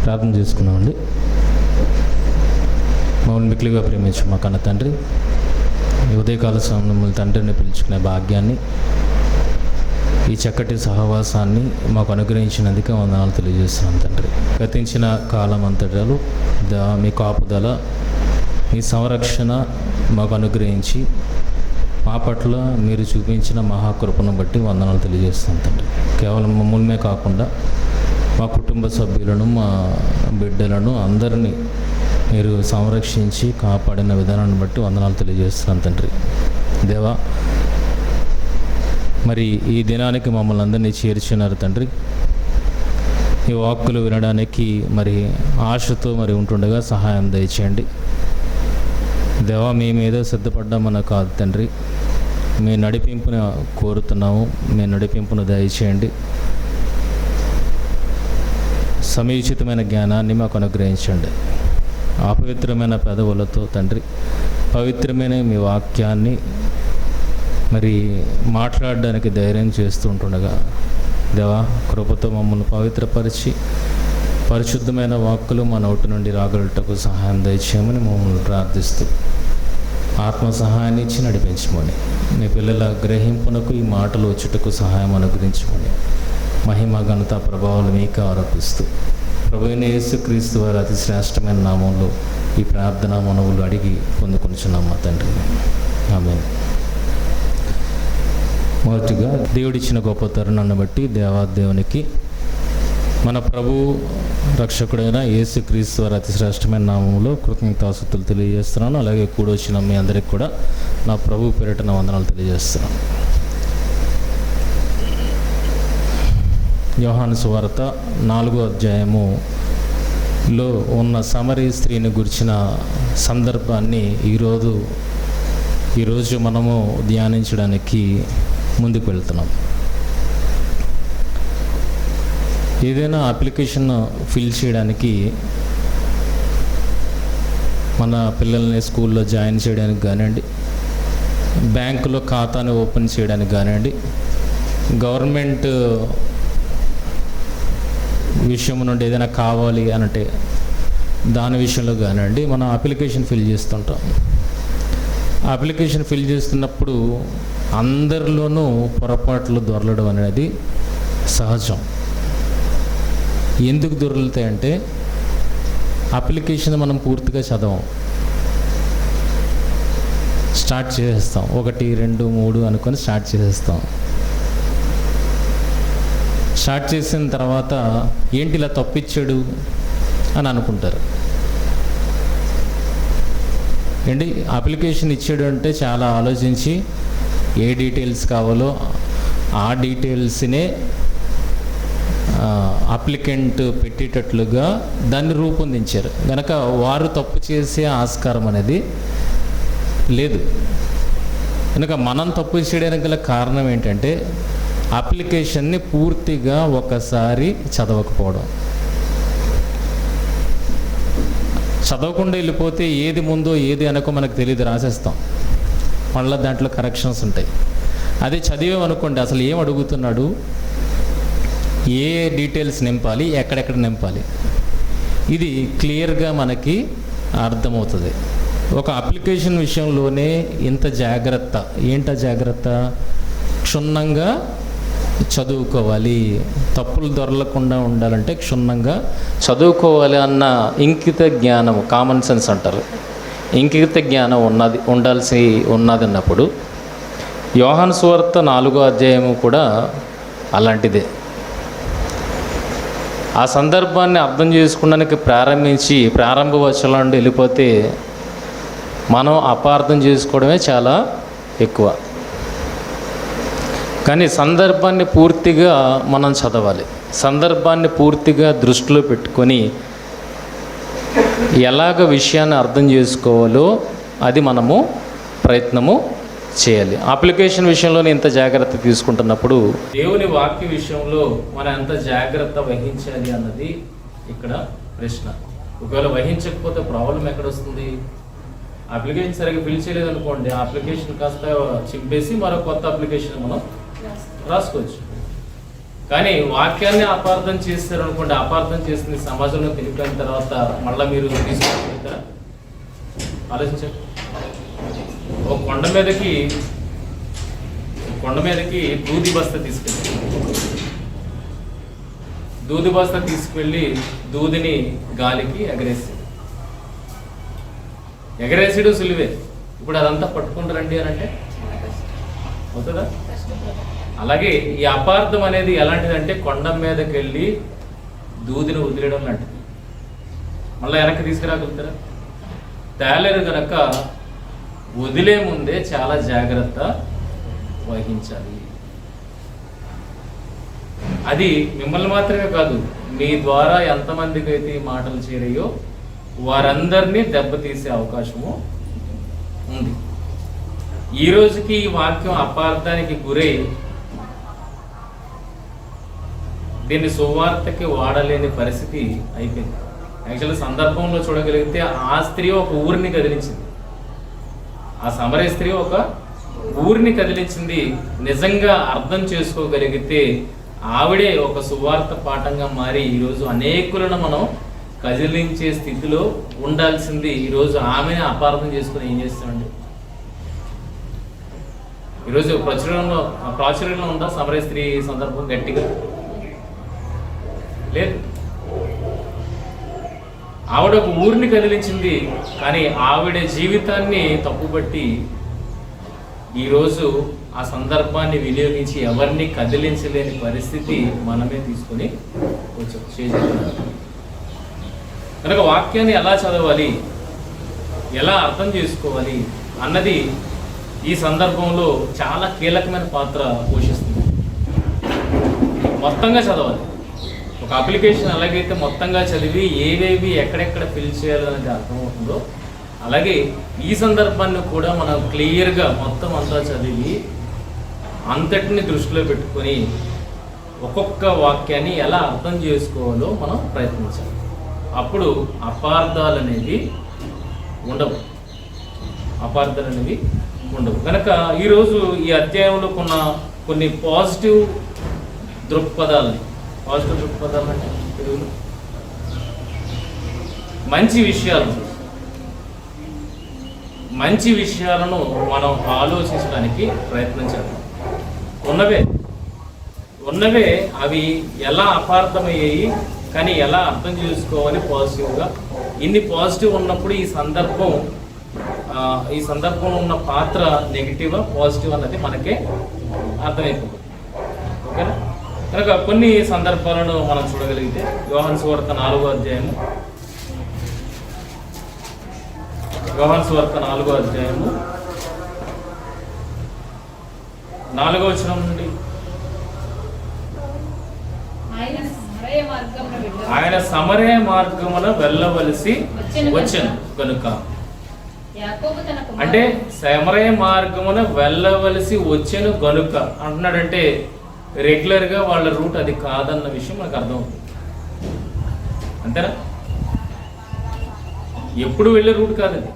ప్రార్థన చేసుకున్నామండి. మమ్మల్ని మిక్కిలిగా ప్రేమించు మా కన్న తండ్రి, ఈ ఉదయకాల సమయంలో తండ్రిని పిలుచుకునే భాగ్యాన్ని, ఈ చక్కటి సహవాసాన్ని మాకు అనుగ్రహించినందుకే వందనాలు తెలియజేస్తున్నాను తండ్రి. గతించిన కాలం అంతటాలు మీ కాపుదల, మీ సంరక్షణ మాకు అనుగ్రహించి మా పట్ల మీరు చూపించిన మహాకృపను బట్టి వందనాలు తెలియజేస్తున్నాను తండ్రి. కేవలం మమ్మల్నే కాకుండా మా కుటుంబ సభ్యులను, మా బిడ్డలను అందరినీ మీరు సంరక్షించి కాపాడిన విధానాన్ని బట్టి వందనాలు తెలియజేస్తున్నాను తండ్రి. దేవా, మరి ఈ దినానికి మమ్మల్ని అందరినీ చేర్చినారు తండ్రి. ఈ వాక్కులు వినడానికి మరి ఆశతో మరి ఉంటుండగా సహాయం దయచేయండి దేవా. మేమేదో సిద్ధపడ్డామన్న కాదు తండ్రి, మీ నడిపింపును కోరుతున్నాము. మీ నడిపింపును దయచేయండి. సమయోచితమైన జ్ఞానాన్ని మాకు అనుగ్రహించండి. అపవిత్రమైన పెదవులతో తండ్రి పవిత్రమైన మీ వాక్యాన్ని మరి మాట్లాడడానికి ధైర్యం చేస్తూ ఉంటుండగా దేవా, కృపతో మమ్మల్ని పవిత్రపరిచి పరిశుద్ధమైన వాక్కులు మా నోటి నుండి రాగలుటకు సహాయం దయచేయమని మమ్మల్ని ప్రార్థిస్తూ ఆత్మ సహాయాన్ని ఇచ్చి నడిపించమని, మీ పిల్లల గ్రహింపునకు ఈ మాటలు వచ్చుటకు సహాయం అనుగ్రహించమని, మహిమ ఘనత ప్రభావాలు మీకు ఆరోపిస్తూ ప్రభువైన యేసుక్రీస్తు వారి అతి శ్రేష్టమైన నామంలో ఈ ప్రార్థన మనవులు అడిగి పొందుకొనిచున్నాం మా తండ్రి. ఆమేన్. మొదటిగా దేవుడిచ్చిన గొప్ప తరుణాన్ని బట్టి దేవాదేవునికి మన ప్రభు రక్షకుడైన యేసుక్రీస్తు వారి అతి శ్రేష్టమైన నామంలో కృతజ్ఞతాస్తుతులు తెలియజేస్తున్నాను. అలాగే కూడొచ్చిన మీ అందరికి కూడా నా ప్రభు పేరిట నా వందనాలు తెలియజేస్తున్నాను. యోహాను సువార్త 4వ అధ్యాయములో ఉన్న సమరీ స్త్రీని గురించిన సందర్భాన్ని ఈరోజు మనము ధ్యానించడానికి ముందుకు వెళ్తున్నాం. ఏదైనా అప్లికేషన్ ఫిల్ చేయడానికి, మన పిల్లల్ని స్కూల్లో జాయిన్ చేయడానికి కానివ్వండి, బ్యాంకులో ఖాతాని ఓపెన్ చేయడానికి కానివ్వండి, గవర్నమెంట్ విషయం నుండి ఏదైనా కావాలి అనంటే దాని విషయంలో కానివ్వండి, మనం అప్లికేషన్ ఫిల్ చేస్తుంటాం. అప్లికేషన్ ఫిల్ చేస్తున్నప్పుడు అందరిలోనూ పొరపాట్లు దొరలడం అనేది సహజం. ఎందుకు దొరుకుతాయంటే అప్లికేషన్ మనం పూర్తిగా చదవం, స్టార్ట్ చేసేస్తాం. 1, 2, 3 అనుకొని స్టార్ట్ చేసేస్తాం. స్టార్ట్ చేసిన తర్వాత ఏంటి ఇలా తప్పిచ్చాడు అని అనుకుంటారు. ఏంటి అప్లికేషన్ ఇచ్చాడు అంటే చాలా ఆలోచించి ఏ డీటెయిల్స్ కావాలో ఆ డీటెయిల్స్నే అప్లికెంట్ పెట్టేటట్లుగా దాన్ని రూపొందించారు. కనుక వారు తప్పు చేసే ఆస్కారం అనేది లేదు. కనుక మనం తప్పు చేయడానికి గల కారణం ఏంటంటే అప్లికేషన్ని పూర్తిగా ఒకసారి చదవకపోవడం. చదవకుండా వెళ్ళిపోతే ఏది ముందో ఏది అనకో మనకు తెలియదు, రాసేస్తాం. మళ్ళీ దాంట్లో కరెక్షన్స్ ఉంటాయి. అదే చదివామనుకోండి, అసలు ఏం అడుగుతున్నాడు, ఏ డీటెయిల్స్ నింపాలి, ఎక్కడెక్కడ నింపాలి, ఇది క్లియర్గా మనకి అర్థమవుతుంది. ఒక అప్లికేషన్ విషయంలోనే ఇంత జాగ్రత్త. ఏంట జాగ్రత్త? క్షుణ్ణంగా చదువుకోవాలి. తప్పులు దొరలకుండా ఉండాలంటే క్షుణ్ణంగా చదువుకోవాలి అన్న ఇంకిత జ్ఞానం, కామన్ సెన్స్ అంటారు, ఇంకిత జ్ఞానం ఉండాల్సి ఉన్నదన్నప్పుడు యోహాను సువార్త 4వ అధ్యాయము కూడా అలాంటిదే. ఆ సందర్భాన్ని అర్థం చేసుకోవడానికి ప్రారంభ వచనాల నుండి వెళ్ళిపోతే మనం అపార్థం చేసుకోవడమే చాలా ఎక్కువ. కానీ సందర్భాన్ని పూర్తిగా మనం చదవాలి. సందర్భాన్ని పూర్తిగా దృష్టిలో పెట్టుకొని ఎలాగ విషయాన్ని అర్థం చేసుకోవాలో అది మనము ప్రయత్నము చేయాలి. అప్లికేషన్ విషయంలోనే ఇంత జాగ్రత్త తీసుకుంటున్నప్పుడు దేవుని వాక్య విషయంలో మనం ఎంత జాగ్రత్త వహించాలి అన్నది ఇక్కడ ప్రశ్న. ఒకవేళ వహించకపోతే ప్రాబ్లం ఎక్కడ వస్తుంది? అప్లికేషన్ సరిగ్గా ఫిల్ చేయలేదు అనుకోండి, ఆ అప్లికేషన్ కాస్త చింపేసి మరో కొత్త అప్లికేషన్ మనం రాసుకోవచ్చు. కానీ వాక్యాన్ని అపార్థం చేస్తారు అనుకోండి, అపార్థం చేసింది సమాజంలో తిరిగిపోయిన తర్వాత మళ్ళీ మీరు తీసుకుంటారా? ఆలోచించండి. ఒక కొండ మీదకి దూది బస్తా తీసుకెళ్ళి దూదిని గాలికి ఎగరేసాడు సులువే. ఇప్పుడు అదంతా పట్టుకుని రండి అని అంటే అవుతుందా? అలాగే ఈ అపార్థం అనేది ఎలాంటిదంటే కొండ మీదకి వెళ్ళి దూదిని వదిలేయడం లాంటిది. మళ్ళీ వెనక్కి తీసుకురాగలుగుతారా? తేలేరు కనుక వదిలే ముందే చాలా జాగ్రత్త వహించాలి. అది మిమ్మల్ని మాత్రమే కాదు, మీ ద్వారా ఎంతమందికి అయితే ఈ మాటలు చేరాయో వారందరినీ దెబ్బతీసే అవకాశము ఉంది. ఈ రోజుకి ఈ వాక్యం అపార్థానికి గురై దీన్ని సువార్తకి వాడలేని పరిస్థితి అయిపోయింది. యాక్చువల్గా సందర్భంలో చూడగలిగితే ఆ స్త్రీ ఒక ఊరిని కదిలించింది, ఆ సమరయ స్త్రీ ఒక ఊరిని కదిలించింది. నిజంగా అర్థం చేసుకోగలిగితే ఆవిడే ఒక సువార్త పాఠంగా మారి ఈరోజు అనేకులను మనం కదిలించే స్థితిలో ఉండాల్సింది. ఈరోజు ఆమెను అపార్థం చేసుకుని ఏం చేస్తామండి? ఈరోజు ప్రాచుర్యంలో ఉందా సమరయ స్త్రీ సందర్భం? గట్టిగా లేదు. ఆవిడ ఒక ఊరిని కదిలించింది, కానీ ఆవిడ జీవితాన్ని తప్పుబట్టి ఈరోజు ఆ సందర్భాన్ని వినియోగించి ఎవరిని కదిలించలేని పరిస్థితి మనమే తీసుకొని కొంచెం చేయాలి. కనుక వాక్యాన్ని ఎలా చదవాలి, ఎలా అర్థం చేసుకోవాలి అన్నది ఈ సందర్భంలో చాలా కీలకమైన పాత్ర పోషిస్తుంది. మొత్తంగా చదవాలి. ఒక అప్లికేషన్ ఎలాగైతే మొత్తంగా చదివి ఏవేవి ఎక్కడెక్కడ ఫిల్ చేయాలనేది అర్థమవుతుందో, అలాగే ఈ సందర్భాన్ని కూడా మనం క్లియర్గా మొత్తం అంతా చదివి అంతటిని దృష్టిలో పెట్టుకొని ఒక్కొక్క వాక్యాన్ని ఎలా అర్థం చేసుకోవాలో మనం ప్రయత్నించాలి. అప్పుడు అపార్థాలు అనేవి ఉండవు. కనుక ఈరోజు ఈ అధ్యాయంలో కొన్ని పాజిటివ్ దృక్పథాలని అంటే తెలుగులో మంచి విషయాలను మనం ఆలోచించడానికి ప్రయత్నించాలి. ఉన్నవే అవి ఎలా అపార్థమయ్యాయి, కానీ ఎలా అర్థం చేసుకోవాలి పాజిటివ్గా. ఇన్ని పాజిటివ్ ఉన్నప్పుడు ఈ సందర్భంలో ఉన్న పాత్ర నెగిటివా పాజిటివ్ అన్నది మనకే అర్థమైపోతుంది. ఓకేనా? కనుక కొన్ని సందర్భాలను మనం చూడగలిగితే యోహాను సువార్త 4వ అధ్యాయము 4వ వచనం నుండి, ఆయన సమరయ మార్గమున వెళ్ళవలసి వచ్చెను కనుక, అంటే సమరయ మార్గమున వెళ్ళవలసి వచ్చెను గనుక అంటున్నాడంటే రెగ్యులర్గా వాళ్ళ రూట్ అది కాదన్న విషయం మనకు అర్థమవుతుంది. అంతేనా? ఎప్పుడు వెళ్ళే రూట్ కాదండి.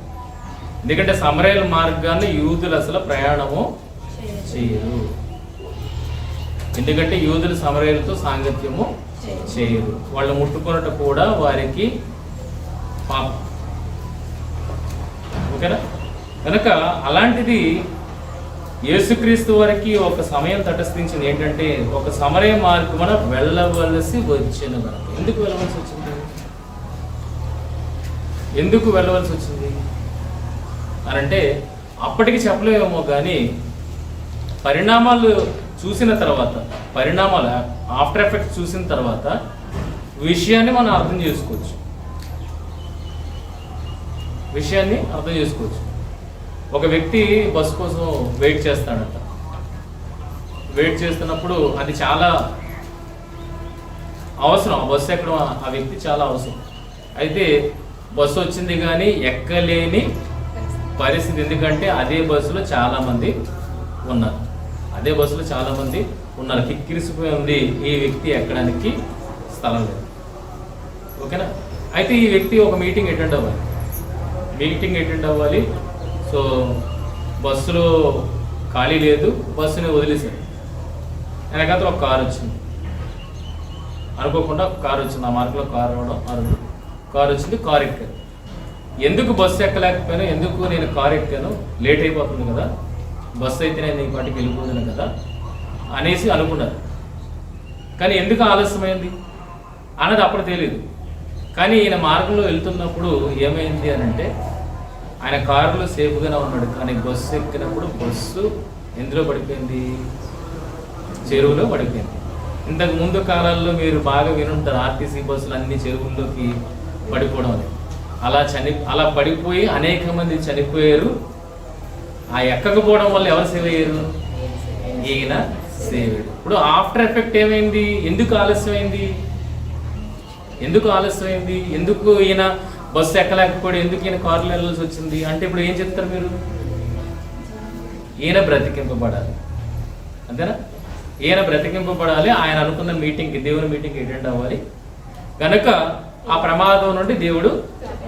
ఎందుకంటే సమరయ మార్గాన్ని యూదులు అసలు ప్రయాణము చేయరు. ఎందుకంటే యూదులు సమరయులతో సాంగత్యము చేయరు. వాళ్ళు ముట్టుకున్నట్టు కూడా వారికి పాపం. ఓకేనా? కనుక అలాంటిది యేసుక్రీస్తు వారికి ఒక సమయం తటస్థించింది. ఏంటంటే ఒక సమరయ మార్గమున వెళ్ళవలసి వచ్చెను కనుక. ఎందుకు వెళ్ళవలసి వచ్చింది అని అంటే అప్పటికి చెప్పలేమేమో, కానీ పరిణామాలు ఆఫ్టర్ ఎఫెక్ట్స్ చూసిన తర్వాత విషయాన్ని మనం అర్థం చేసుకోవచ్చు. ఒక వ్యక్తి బస్సు కోసం వెయిట్ చేస్తాడట. వెయిట్ చేస్తున్నప్పుడు అది చాలా అవసరం, ఆ బస్సు ఎక్కడం ఆ వ్యక్తి చాలా అవసరం. అయితే బస్సు వచ్చింది కానీ ఎక్కలేని పరిస్థితి. ఎందుకంటే అదే బస్సులో చాలామంది ఉన్నారు. కిక్కిరిసిపోయి ఉంది, ఈ వ్యక్తి ఎక్కడానికి స్థలం లేదు. ఓకేనా? అయితే ఈ వ్యక్తి ఒక మీటింగ్ అటెండ్ అవ్వాలి. సో బస్సులో ఖాళీ లేదు, బస్సుని వదిలేశారు. వెనకాల ఒక కారు వచ్చింది. అనుకోకుండా కారు వచ్చింది, ఆ మార్గంలో కారు వచ్చింది, కారు ఎక్కాను. ఎందుకు బస్సు ఎక్కలేకపోయాను, ఎందుకు నేను కారు ఎక్కాను, లేట్ అయిపోతుంది కదా, బస్సు అయితే నేను ఈ పాటికి వెళ్ళిపోతున్నాను కదా అనేసి అనుకున్నారు. కానీ ఎందుకు ఆలస్యమైంది అన్నది అప్పుడు తెలియదు. కానీ ఈయన మార్గంలో వెళ్తున్నప్పుడు ఏమైంది అని అంటే, ఆయన కారులో సేఫ్గానే ఉన్నాడు. కానీ బస్సు ఎక్కినప్పుడు బస్సు ఎందులో పడిపోయింది, చెరువులో పడిపోయింది. ఇంతకు ముందు కాలాల్లో మీరు బాగా వినుంటారు, ఆర్టీసీ బస్సులు అన్ని చెరువుల్లోకి పడిపోవడం అని. అలా పడిపోయి అనేక మంది చనిపోయారు. ఆ ఎక్కకపోవడం వల్ల ఎవరు సేవ్ అయ్యారు, ఈయన సేవ్. ఇప్పుడు ఆఫ్టర్ ఎఫెక్ట్ ఏమైంది, ఎందుకు ఆలస్యమైంది, ఎందుకు ఈయన బస్సు ఎక్కలేకపోయాడు, ఎందుకు ఈయన కారులో వెళ్ళాల్సి వచ్చింది అంటే, ఇప్పుడు ఏం చెప్తారు మీరు, ఈయన బ్రతికింపబడాలి, అంతేనా? ఈయన బ్రతికింపబడాలి, ఆయన అనుకున్న మీటింగ్కి, దేవుని మీటింగ్కి అటెండ్ అవ్వాలి కనుక ఆ ప్రమాదం నుండి దేవుడు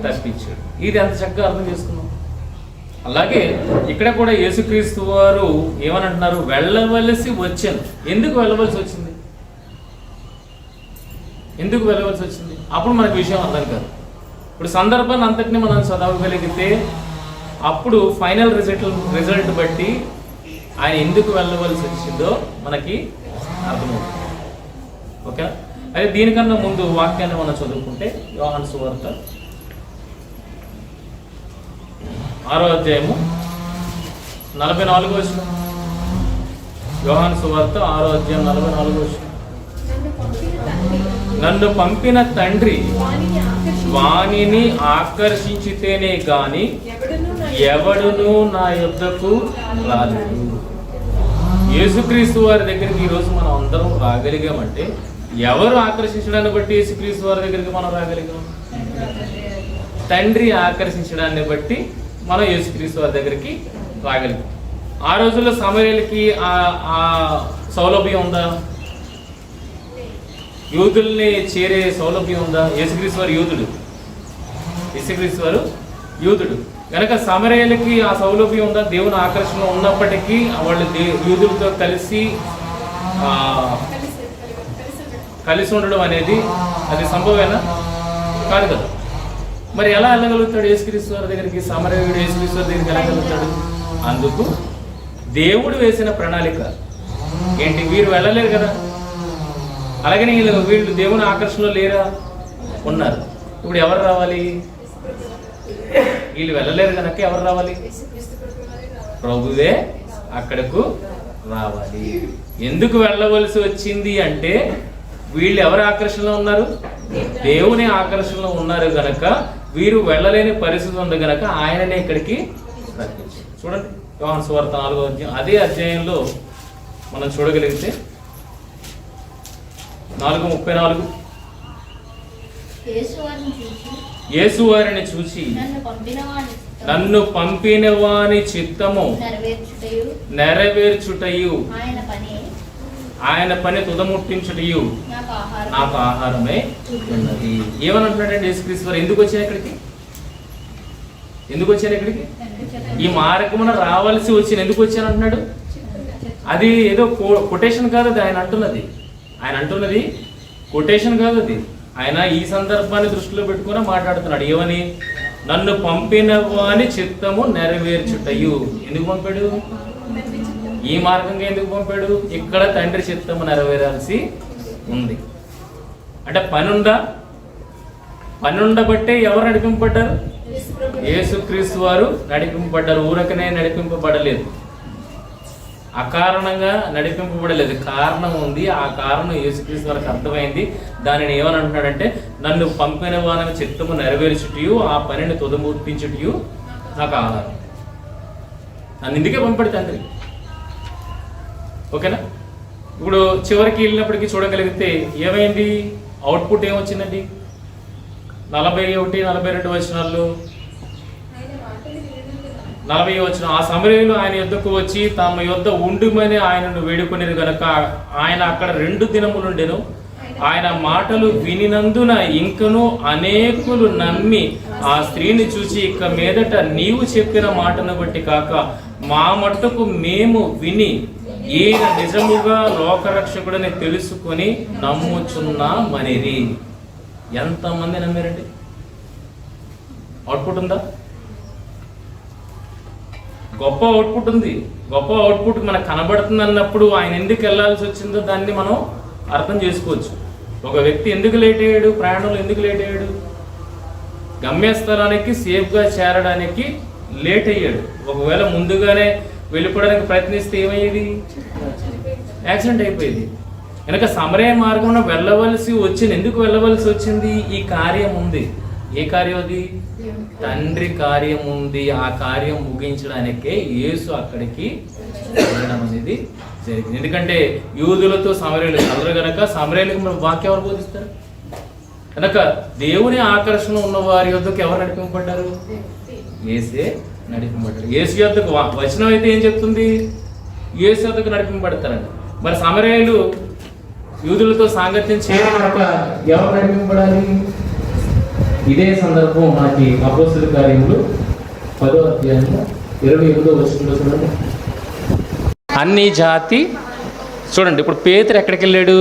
తప్పించాడు. ఇది ఎంత చక్కగా అర్థం చేసుకున్నాం. అలాగే ఇక్కడ కూడా యేసుక్రీస్తు వారు ఏమని అంటున్నారు, వెళ్ళవలసి వచ్చాను. ఎందుకు వెళ్ళవలసి వచ్చింది, అప్పుడు మనకు విషయం అర్థం కాదు. ఇప్పుడు సందర్భాన్ని అంతటిని మనం చదవగలిగితే అప్పుడు ఫైనల్ రిజల్ట్ బట్టి ఆయన ఎందుకు వెళ్ళవలసి వచ్చిందో మనకి అర్థమవుతుంది. ఓకే, అయితే దీనికన్నా ముందు వాక్యాన్ని మనం చదువుకుంటే యోహాను సువార్త 6వ అధ్యాయము 44వ వచనం. యోహాను సువార్త 6వ అధ్యాయం 44వ వచనం. నన్ను పంపిన తండ్రి వానిని ఆకర్షించితేనే గాని ఎవడును నా యొద్దకు రాలేదు. యేసుక్రీస్తు వారి దగ్గరికి ఈరోజు మనం అందరం రాగలిగామంటే ఎవరు ఆకర్షించడాన్ని బట్టి యేసుక్రీస్తు వారి దగ్గరికి మనం రాగలిగాం, తండ్రి ఆకర్షించడాన్ని బట్టి మనం యేసుక్రీస్తు వారి దగ్గరికి రాగలిగాం. ఆ రోజుల్లో సమరయులకి ఆ సౌలభ్యం ఉందా, యూదుల్ని చేరే సౌలభ్యం ఉందా? యేసుక్రీస్తు వారు యూదుడు కనుక సమరయులకి ఆ సౌలభ్యం ఉందా? దేవుని ఆకర్షణ ఉన్నప్పటికీ వాళ్ళు యూదులతో కలిసి ఉండడం అనేది అది సంభవమేనా? కాదు కదా. మరి ఎలా వెళ్ళగలుగుతాడు యేసుక్రీస్తు వారి దగ్గరికి, సమరయుడు యేసుక్రీస్తు వారి దగ్గరికి వెళ్ళగలుగుతాడు? అందుకు దేవుడు వేసిన ప్రణాళిక ఏంటి, వీరు వెళ్ళలేరు కదా, అలాగని వీళ్ళు దేవుని ఆకర్షణలో లేరా, ఉన్నారు. ఇప్పుడు ఎవరు రావాలి, వీళ్ళు వెళ్ళలేరు కనుక ఎవరు రావాలి, ప్రభువే అక్కడకు రావాలి. ఎందుకు వెళ్ళవలసి వచ్చింది అంటే వీళ్ళు ఎవరి ఆకర్షణలో ఉన్నారు, దేవుని ఆకర్షణలో ఉన్నారు గనక వీరు వెళ్ళలేని పరిస్థితి ఉంది గనక ఆయననే ఇక్కడికి రప్పించారు. చూడండి యోహాను సువార్త 4వ అధ్యాయం, అదే అధ్యాయంలో మనం చూడగలిగితే 4:34 యేసు వారిని చూచి నన్ను పంపిన వాని చిత్తము నెరవేర్చుటయు ఆయన పని తుదముట్టించుటయు నాకు ఆహారమే ఉన్నది. ఏమని అంటున్నాడండి యేసుక్రీస్తు వారు? ఎందుకు వచ్చాను ఇక్కడికి, ఈ మార్గమున రావాల్సి వచ్చిన, ఎందుకు వచ్చాను అంటున్నాడు. అది ఏదో కొటేషన్ కాదు, అది ఆయన అంటున్నది కొటేషన్ కాదు. అది ఆయన ఈ సందర్భాన్ని దృష్టిలో పెట్టుకుని మాట్లాడుతున్నాడు. ఏమని, నన్ను పంపిన వాని చిత్తము నెరవేర్చుటయు. ఎందుకు పంపాడు, ఈ మార్గంగా ఎందుకు పంపాడు? ఇక్కడ తండ్రి చిత్తము నెరవేరాల్సి ఉంది అంటే పని ఉండబట్టే ఎవరు నడిపింపబడ్డారు, యేసుక్రీస్తు వారు నడిపింపబడ్డారు. ఊరకనే నడిపింపబడలేదు, అకారణంగా నడిపింపబడలేదు, కారణం ఉంది. ఆ కారణం యేసుక్రీస్తు వారికి అర్థమైంది. దానిని ఏమని అంటున్నాడంటే, నన్ను పంపిన వాని చిత్తము నెరవేర్చుటయు ఆ పనిని తుదముట్టించుటయు నాకు ఆహారం. నన్ను ఇందుకే పంపాడు తండ్రి. ఓకేనా? ఇప్పుడు చివరికి వెళ్ళినప్పటికీ చూడగలిగితే ఏమైంది, అవుట్పుట్ ఏమొచ్చిందండి? 41, 42 వచనాల్లో 40వ వచనం, ఆ సమరయులు ఆయన యొద్దకు వచ్చి తమ యొద్ద ఉండుమని ఆయనను వేడుకొనేది గనక ఆయన అక్కడ 2 దినములుండెను. ఆయన మాటలు వినినందున ఇంకను అనేకులు నమ్మి ఆ స్త్రీని చూసి, ఇక మీదట నీవు చెప్పిన మాటను బట్టి కాక మా మట్టుకు మేము విని ఈయన నిజముగా లోకరక్షకుడని తెలుసుకొని నమ్ముచున్నామనిరి. ఎంతమంది నమ్మారండి? అవుట్పుట్ ఉందా? గొప్ప అవుట్పుట్ ఉంది. గొప్ప అవుట్పుట్ మనకు కనబడుతుంది అన్నప్పుడు ఆయన ఎందుకు వెళ్ళాల్సి వచ్చిందో దాన్ని మనం అర్థం చేసుకోవచ్చు. ఒక వ్యక్తి ఎందుకు లేట్ అయ్యాడు, ప్రయాణంలో ఎందుకు లేట్ అయ్యాడు? గమ్యస్థలానికి సేఫ్గా చేరడానికి లేట్ అయ్యాడు. ఒకవేళ ముందుగానే వెళ్ళిపోవడానికి ప్రయత్నిస్తే ఏమయ్యేది? యాక్సిడెంట్ అయిపోయేది. కనుక సమరయ మార్గంలో వెళ్ళవలసి వచ్చింది. ఎందుకు వెళ్ళవలసి వచ్చింది? ఈ కార్యం ఉంది. ఏ కార్యం అది? తండ్రి కార్యం ఉంది. ఆ కార్యం ముగించడానికే యేసు అక్కడికి వెళ్ళడం అనేది జరిగింది. ఎందుకంటే యూదులతో సమరయులు కలరు కనుక సమరయులకు మనం వాక్యం ఎవరు బోధిస్తారు కనుక దేవుని ఆకర్షణ ఉన్న వారి యొద్దకు ఎవరు నడిపింపబడ్డారు? యేసే నడిపింపబడ్డారు. యేసు యొద్దకు వచనం అయితే ఏం చెప్తుంది? యేసు యొద్దకు నడిపింపబడతారండి. మరి సమరయులు యూదులతో సాంగత్యం చేయడం కనుక ఎవరు నడిపింపబడాలి? ఇదే సందర్భం మనకి అపోస్తలుల కార్యములు 10వ అధ్యాయంలో 28వ వచనంలో చూడండి. అన్ని జాతి చూడండి. ఇప్పుడు పేతురు ఎక్కడికి వెళ్ళాడు?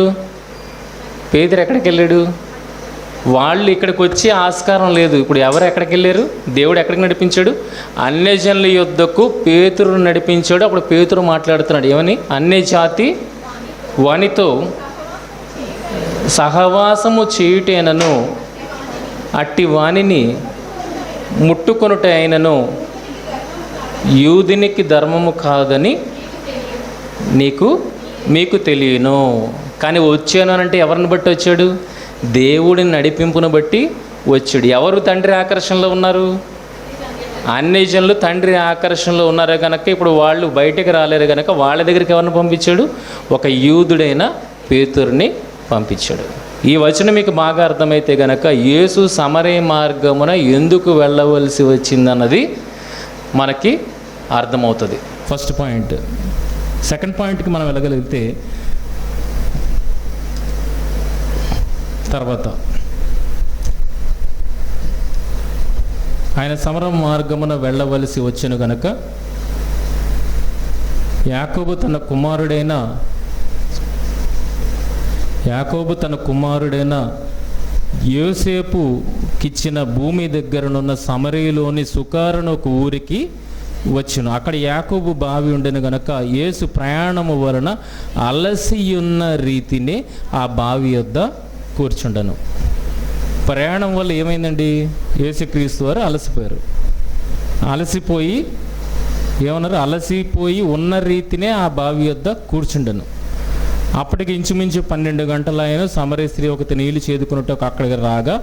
వాళ్ళు ఇక్కడికి వచ్చి ఆస్కారం లేదు. ఇప్పుడు ఎవరు ఎక్కడికి వెళ్ళారు? దేవుడు ఎక్కడికి నడిపించాడు? అన్యజనుల యొద్దకు పేతురు నడిపించాడు. అప్పుడు పేతురు మాట్లాడుతున్నాడు ఏమని? అన్యజాతి వానితో సహవాసము చేయుటైనను అట్టి వానిని ముట్టుకొనుట అయినను యూదునికి ధర్మము కాదని మీకు తెలియను. కానీ వచ్చాను అంటే ఎవరిని బట్టి వచ్చాడు? దేవుడిని నడిపింపును బట్టి వచ్చాడు. ఎవరు తండ్రి ఆకర్షణలో ఉన్నారు? అన్యజనులు తండ్రి ఆకర్షణలో ఉన్నారు కనుక ఇప్పుడు వాళ్ళు బయటకు రాలేరు కనుక వాళ్ళ దగ్గరికి ఎవరిని పంపించాడు? ఒక యూదుడైన పేతురుని పంపించాడు. ఈ వచనం మీకు బాగా అర్థమైతే గనక యేసు సమరయ మార్గమున ఎందుకు వెళ్ళవలసి వచ్చిందన్నది మనకి అర్థమవుతుంది. First point. సెకండ్ పాయింట్కి మనం వెళ్ళగలిగితే తర్వాత ఆయన సమర మార్గమున వెళ్ళవలసి వచ్చెను గనక యాకోబు తన కుమారుడైన యోసేపుకిచ్చిన భూమి దగ్గరనున్న సమరయలోని సుకారును ఒక ఊరికి వచ్చును. అక్కడ యాకోబు బావి ఉండెను గనక యేసు ప్రయాణము వలన అలసియున్న రీతిని ఆ బావి యొద్ద కూర్చుండను. ప్రయాణం వల్ల ఏమైందండి? యేసుక్రీస్తు వారు అలసిపోయి ఉన్న రీతినే ఆ బావి యొద్ద కూర్చుండను. అప్పటికి ఇంచుమించు 12 గంటలైన సమరయ స్త్రీ ఒకటి నీళ్లు చేదుకున్నట్టు అక్కడికి రాగా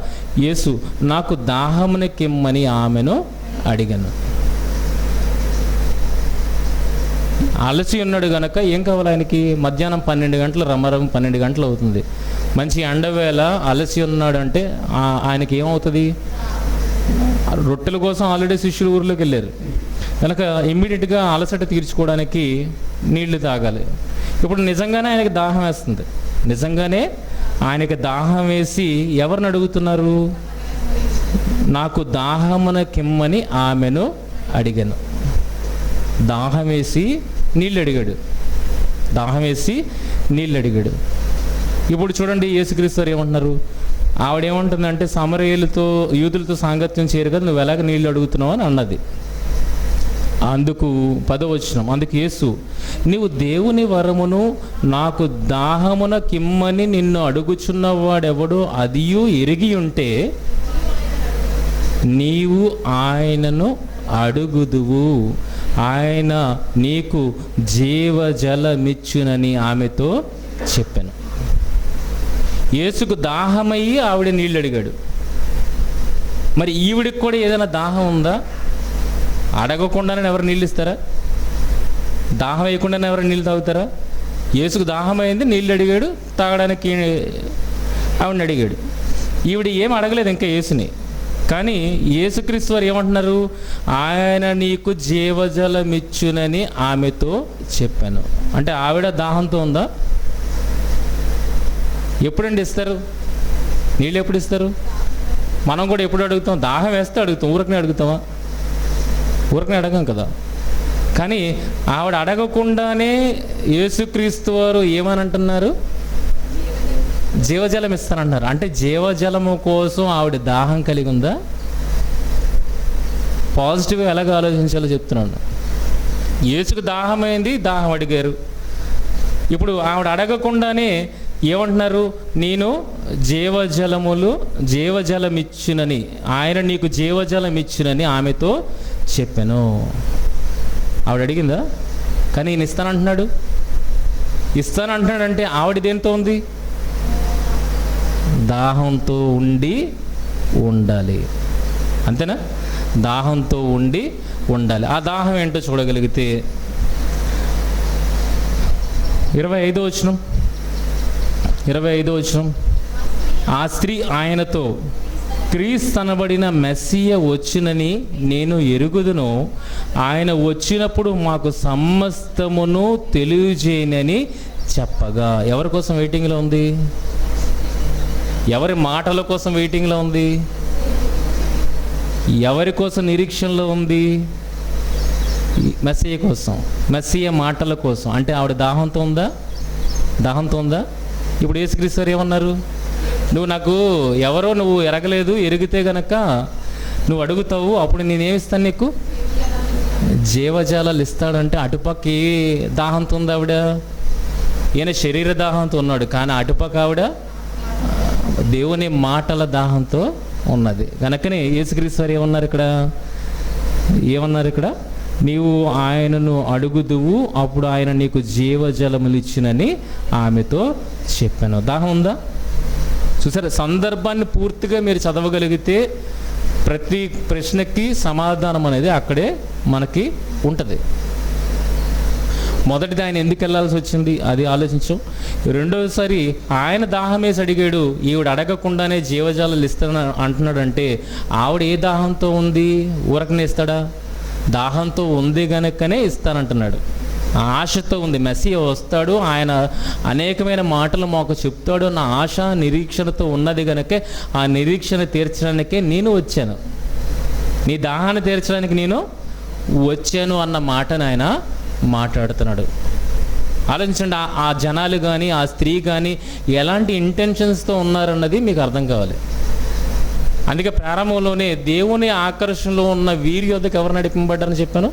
యేసు నాకు దాహమునకిమ్మని ఆమెను అడిగాను. అలసి ఉన్నాడు గనక ఏం కావాలి ఆయనకి? మధ్యాహ్నం 12 గంటలు, రమ్మరం 12 గంటలు అవుతుంది. మంచి ఎండవేళ అలసి ఉన్నాడు అంటే ఆయనకి ఏమవుతుంది? రొట్టెల కోసం ఆల్రెడీ శిష్యులు ఊర్లోకి వెళ్ళారు కనుక ఇమ్మీడియట్గా అలసట తీర్చుకోవడానికి నీళ్లు తాగాలి. ఇప్పుడు నిజంగానే ఆయనకి దాహం వేస్తుంది. నిజంగానే ఆయనకి దాహం వేసి ఎవరిని అడుగుతున్నారు? నాకు దాహమునకిమ్మని ఆమెను అడిగాను. దాహం వేసి నీళ్ళు అడిగాడు. ఇప్పుడు చూడండి యేసుక్రీస్తు వారు ఏమంటున్నారు? ఆవిడేమంటుందంటే సమరయులతో యూదులతో సాంగత్యం చేయరు కదా, నువ్వు ఎలాగ నీళ్ళు అడుగుతున్నావు అని అన్నది. అందుకు 10వ వచనం, అందుకు యేసు నీవు దేవుని వరమును నాకు దాహమున కిమ్మని నిన్ను అడుగుచున్నవాడెవడో అదియు ఎరిగి ఉంటే నీవు ఆయనను అడుగుదువు, ఆయన నీకు జీవజలమిచ్చునని ఆమెతో చెప్పాను. యేసుకు దాహమయ్యి ఆవిడ నీళ్ళు అడిగాడు. మరి ఈవిడికి కూడా ఏదైనా దాహం ఉందా? అడగకుండానే ఎవరు నీళ్ళు ఇస్తారా? దాహం వేయకుండానే ఎవరు నీళ్ళు తాగుతారా? యేసుకు దాహం అయింది, నీళ్ళు అడిగాడు, తాగడానికి ఆవిడని అడిగాడు. ఈవిడ ఏం అడగలేదు ఇంకా యేసుని. కానీ యేసుక్రీస్తు వారు ఏమంటున్నారు? ఆయన నీకు జీవజలమిచ్చునని ఆమెతో చెప్పాను. అంటే ఆవిడ దాహంతో ఉందా? ఎప్పుడండి ఇస్తారు నీళ్ళు? ఎప్పుడు ఇస్తారు? మనం కూడా ఎప్పుడు అడుగుతాం? దాహం వేస్తే అడుగుతాం, ఊరకనే అడుగుతామా? ఊరకనే అడగం కదా. కానీ ఆవిడ అడగకుండానే యేసుక్రీస్తు వారు ఏమని అంటున్నారు? జీవజలం ఇస్తానంటున్నారు. అంటే జీవజలము కోసం ఆవిడ దాహం కలిగి ఉందా? పాజిటివ్గా ఎలాగ ఆలోచించాలో చెప్తున్నాను. యేసుకు దాహమైంది, దాహం అడిగారు. ఇప్పుడు ఆవిడ అడగకుండానే ఏమంటున్నారు? నేను జీవజలం ఇచ్చునని, ఆయన నీకు జీవజలం ఇచ్చునని ఆమెతో చెప్పాను. ఆవిడ అడిగిందా? కానీ ఈయన ఇస్తానంటున్నాడంటే ఆవిడ దేంతో ఉంది? దాహంతో ఉండాలి. అంతేనా? దాహంతో ఉండాలి. ఆ దాహం ఏంటో చూడగలిగితే 25వ వచనం, ఆ స్త్రీ ఆయనతో, క్రీస్తు అనబడిన మెస్సియ వచ్చునని నేను ఎరుగుదును, ఆయన వచ్చినప్పుడు మాకు సమస్తమును తెలియజేయనని చెప్పగా. ఎవరి కోసం వెయిటింగ్లో ఉంది? ఎవరి మాటల కోసం వెయిటింగ్లో ఉంది? ఎవరి కోసం నిరీక్షణలో ఉంది? మెస్సియ కోసం, మెస్సియ మాటల కోసం. అంటే ఆవిడ దాహంతో ఉందా? ఇప్పుడు యేసుక్రీస్తు వారు ఏమన్నారు? నువ్వు ఎరగలేదు, ఎరిగితే గనక నువ్వు అడుగుతావు, అప్పుడు నేనేమిస్తాను నీకు? జీవజాలాలు ఇస్తాడంటే అటుపక్క ఏ దాహంతో ఉంది ఆవిడ? ఈయన శరీర దాహంతో ఉన్నాడు, కానీ అటుపక్క ఆవిడ దేవుని మాటల దాహంతో ఉన్నది. కనుకనే యేసుక్రీస్తు వారు ఏమన్నారు ఇక్కడ? నీవు ఆయనను అడుగుదువు, అప్పుడు ఆయన నీకు జీవజలములు ఇచ్చినని ఆమెతో చెప్పాను. దాహం ఉందా? చూసారా? సందర్భాన్ని పూర్తిగా మీరు చదవగలిగితే ప్రతి ప్రశ్నకి సమాధానం అనేది అక్కడే మనకి ఉంటుంది. మొదటిది ఆయన ఎందుకు వెళ్ళాల్సి వచ్చింది అది ఆలోచించాం. రెండోసారి ఆయన దాహం వేసి అడిగాడు, ఈవిడ అడగకుండానే జీవజాలాలు ఇస్తాను అంటున్నాడంటే ఆవిడ ఏ దాహంతో ఉంది? ఊరకనే ఇస్తాడా? దాహంతో ఉంది గనుకనే ఇస్తానంటున్నాడు. ఆశతో ఉంది. మెస్సియ వస్తాడు, ఆయన అనేకమైన మాటలు మాకు చెప్తాడు అన్న ఆశ, నిరీక్షణతో ఉన్నది కనుకే ఆ నిరీక్షణ తీర్చడానికే నేను వచ్చాను, నీ దాహాన్ని తీర్చడానికి నేను వచ్చాను అన్న మాటను ఆయన మాట్లాడుతున్నాడు. ఆలోచించండి, ఆ జనాలు కానీ ఆ స్త్రీ కానీ ఎలాంటి ఇంటెన్షన్స్తో ఉన్నారన్నది మీకు అర్థం కావాలి. అందుకే ప్రారంభంలోనే దేవుని ఆకర్షణలో ఉన్న వీరి యొద్దకు ఎవరు నడిపింపబడ్డారని చెప్పాను?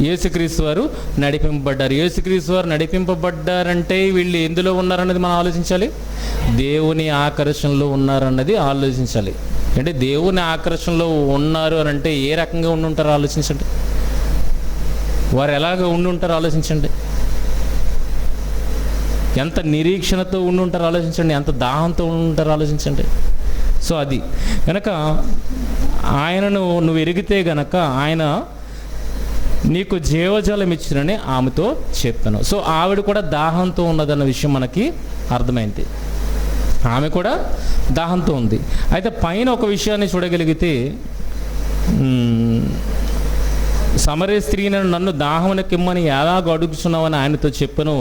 యేసుక్రీస్తు వారు నడిపింపబడ్డారు. యేసుక్రీస్తు వారు నడిపింపబడ్డారంటే వీళ్ళు ఎందులో ఉన్నారన్నది మనం ఆలోచించాలి. దేవుని ఆకర్షణలో ఉన్నారన్నది ఆలోచించాలి. అంటే దేవుని ఆకర్షణలో ఉన్నారు అని అంటే ఏ రకంగా ఉండి ఉంటారో ఆలోచించండి. వారు ఎలాగ ఉండి ఉంటారో ఆలోచించండి. ఎంత నిరీక్షణతో ఉండి ఉంటారో ఆలోచించండి. ఎంత దాహంతో ఉండి ఉంటారో ఆలోచించండి. సో అది కనుక ఆయనను నువ్వు ఎరిగితే గనక ఆయన నీకు జీవజలం ఇచ్చినని ఆమెతో చెప్పాను. సో ఆవిడ కూడా దాహంతో ఉన్నదన్న విషయం మనకి అర్థమైంది. ఆమె కూడా దాహంతో ఉంది. అయితే పైన ఒక విషయాన్ని చూడగలిగితే, సమరయ స్త్రీని నన్ను దాహమునకిమ్మని ఎలాగ అడుగుతున్నావని ఆయనతో చెప్పను.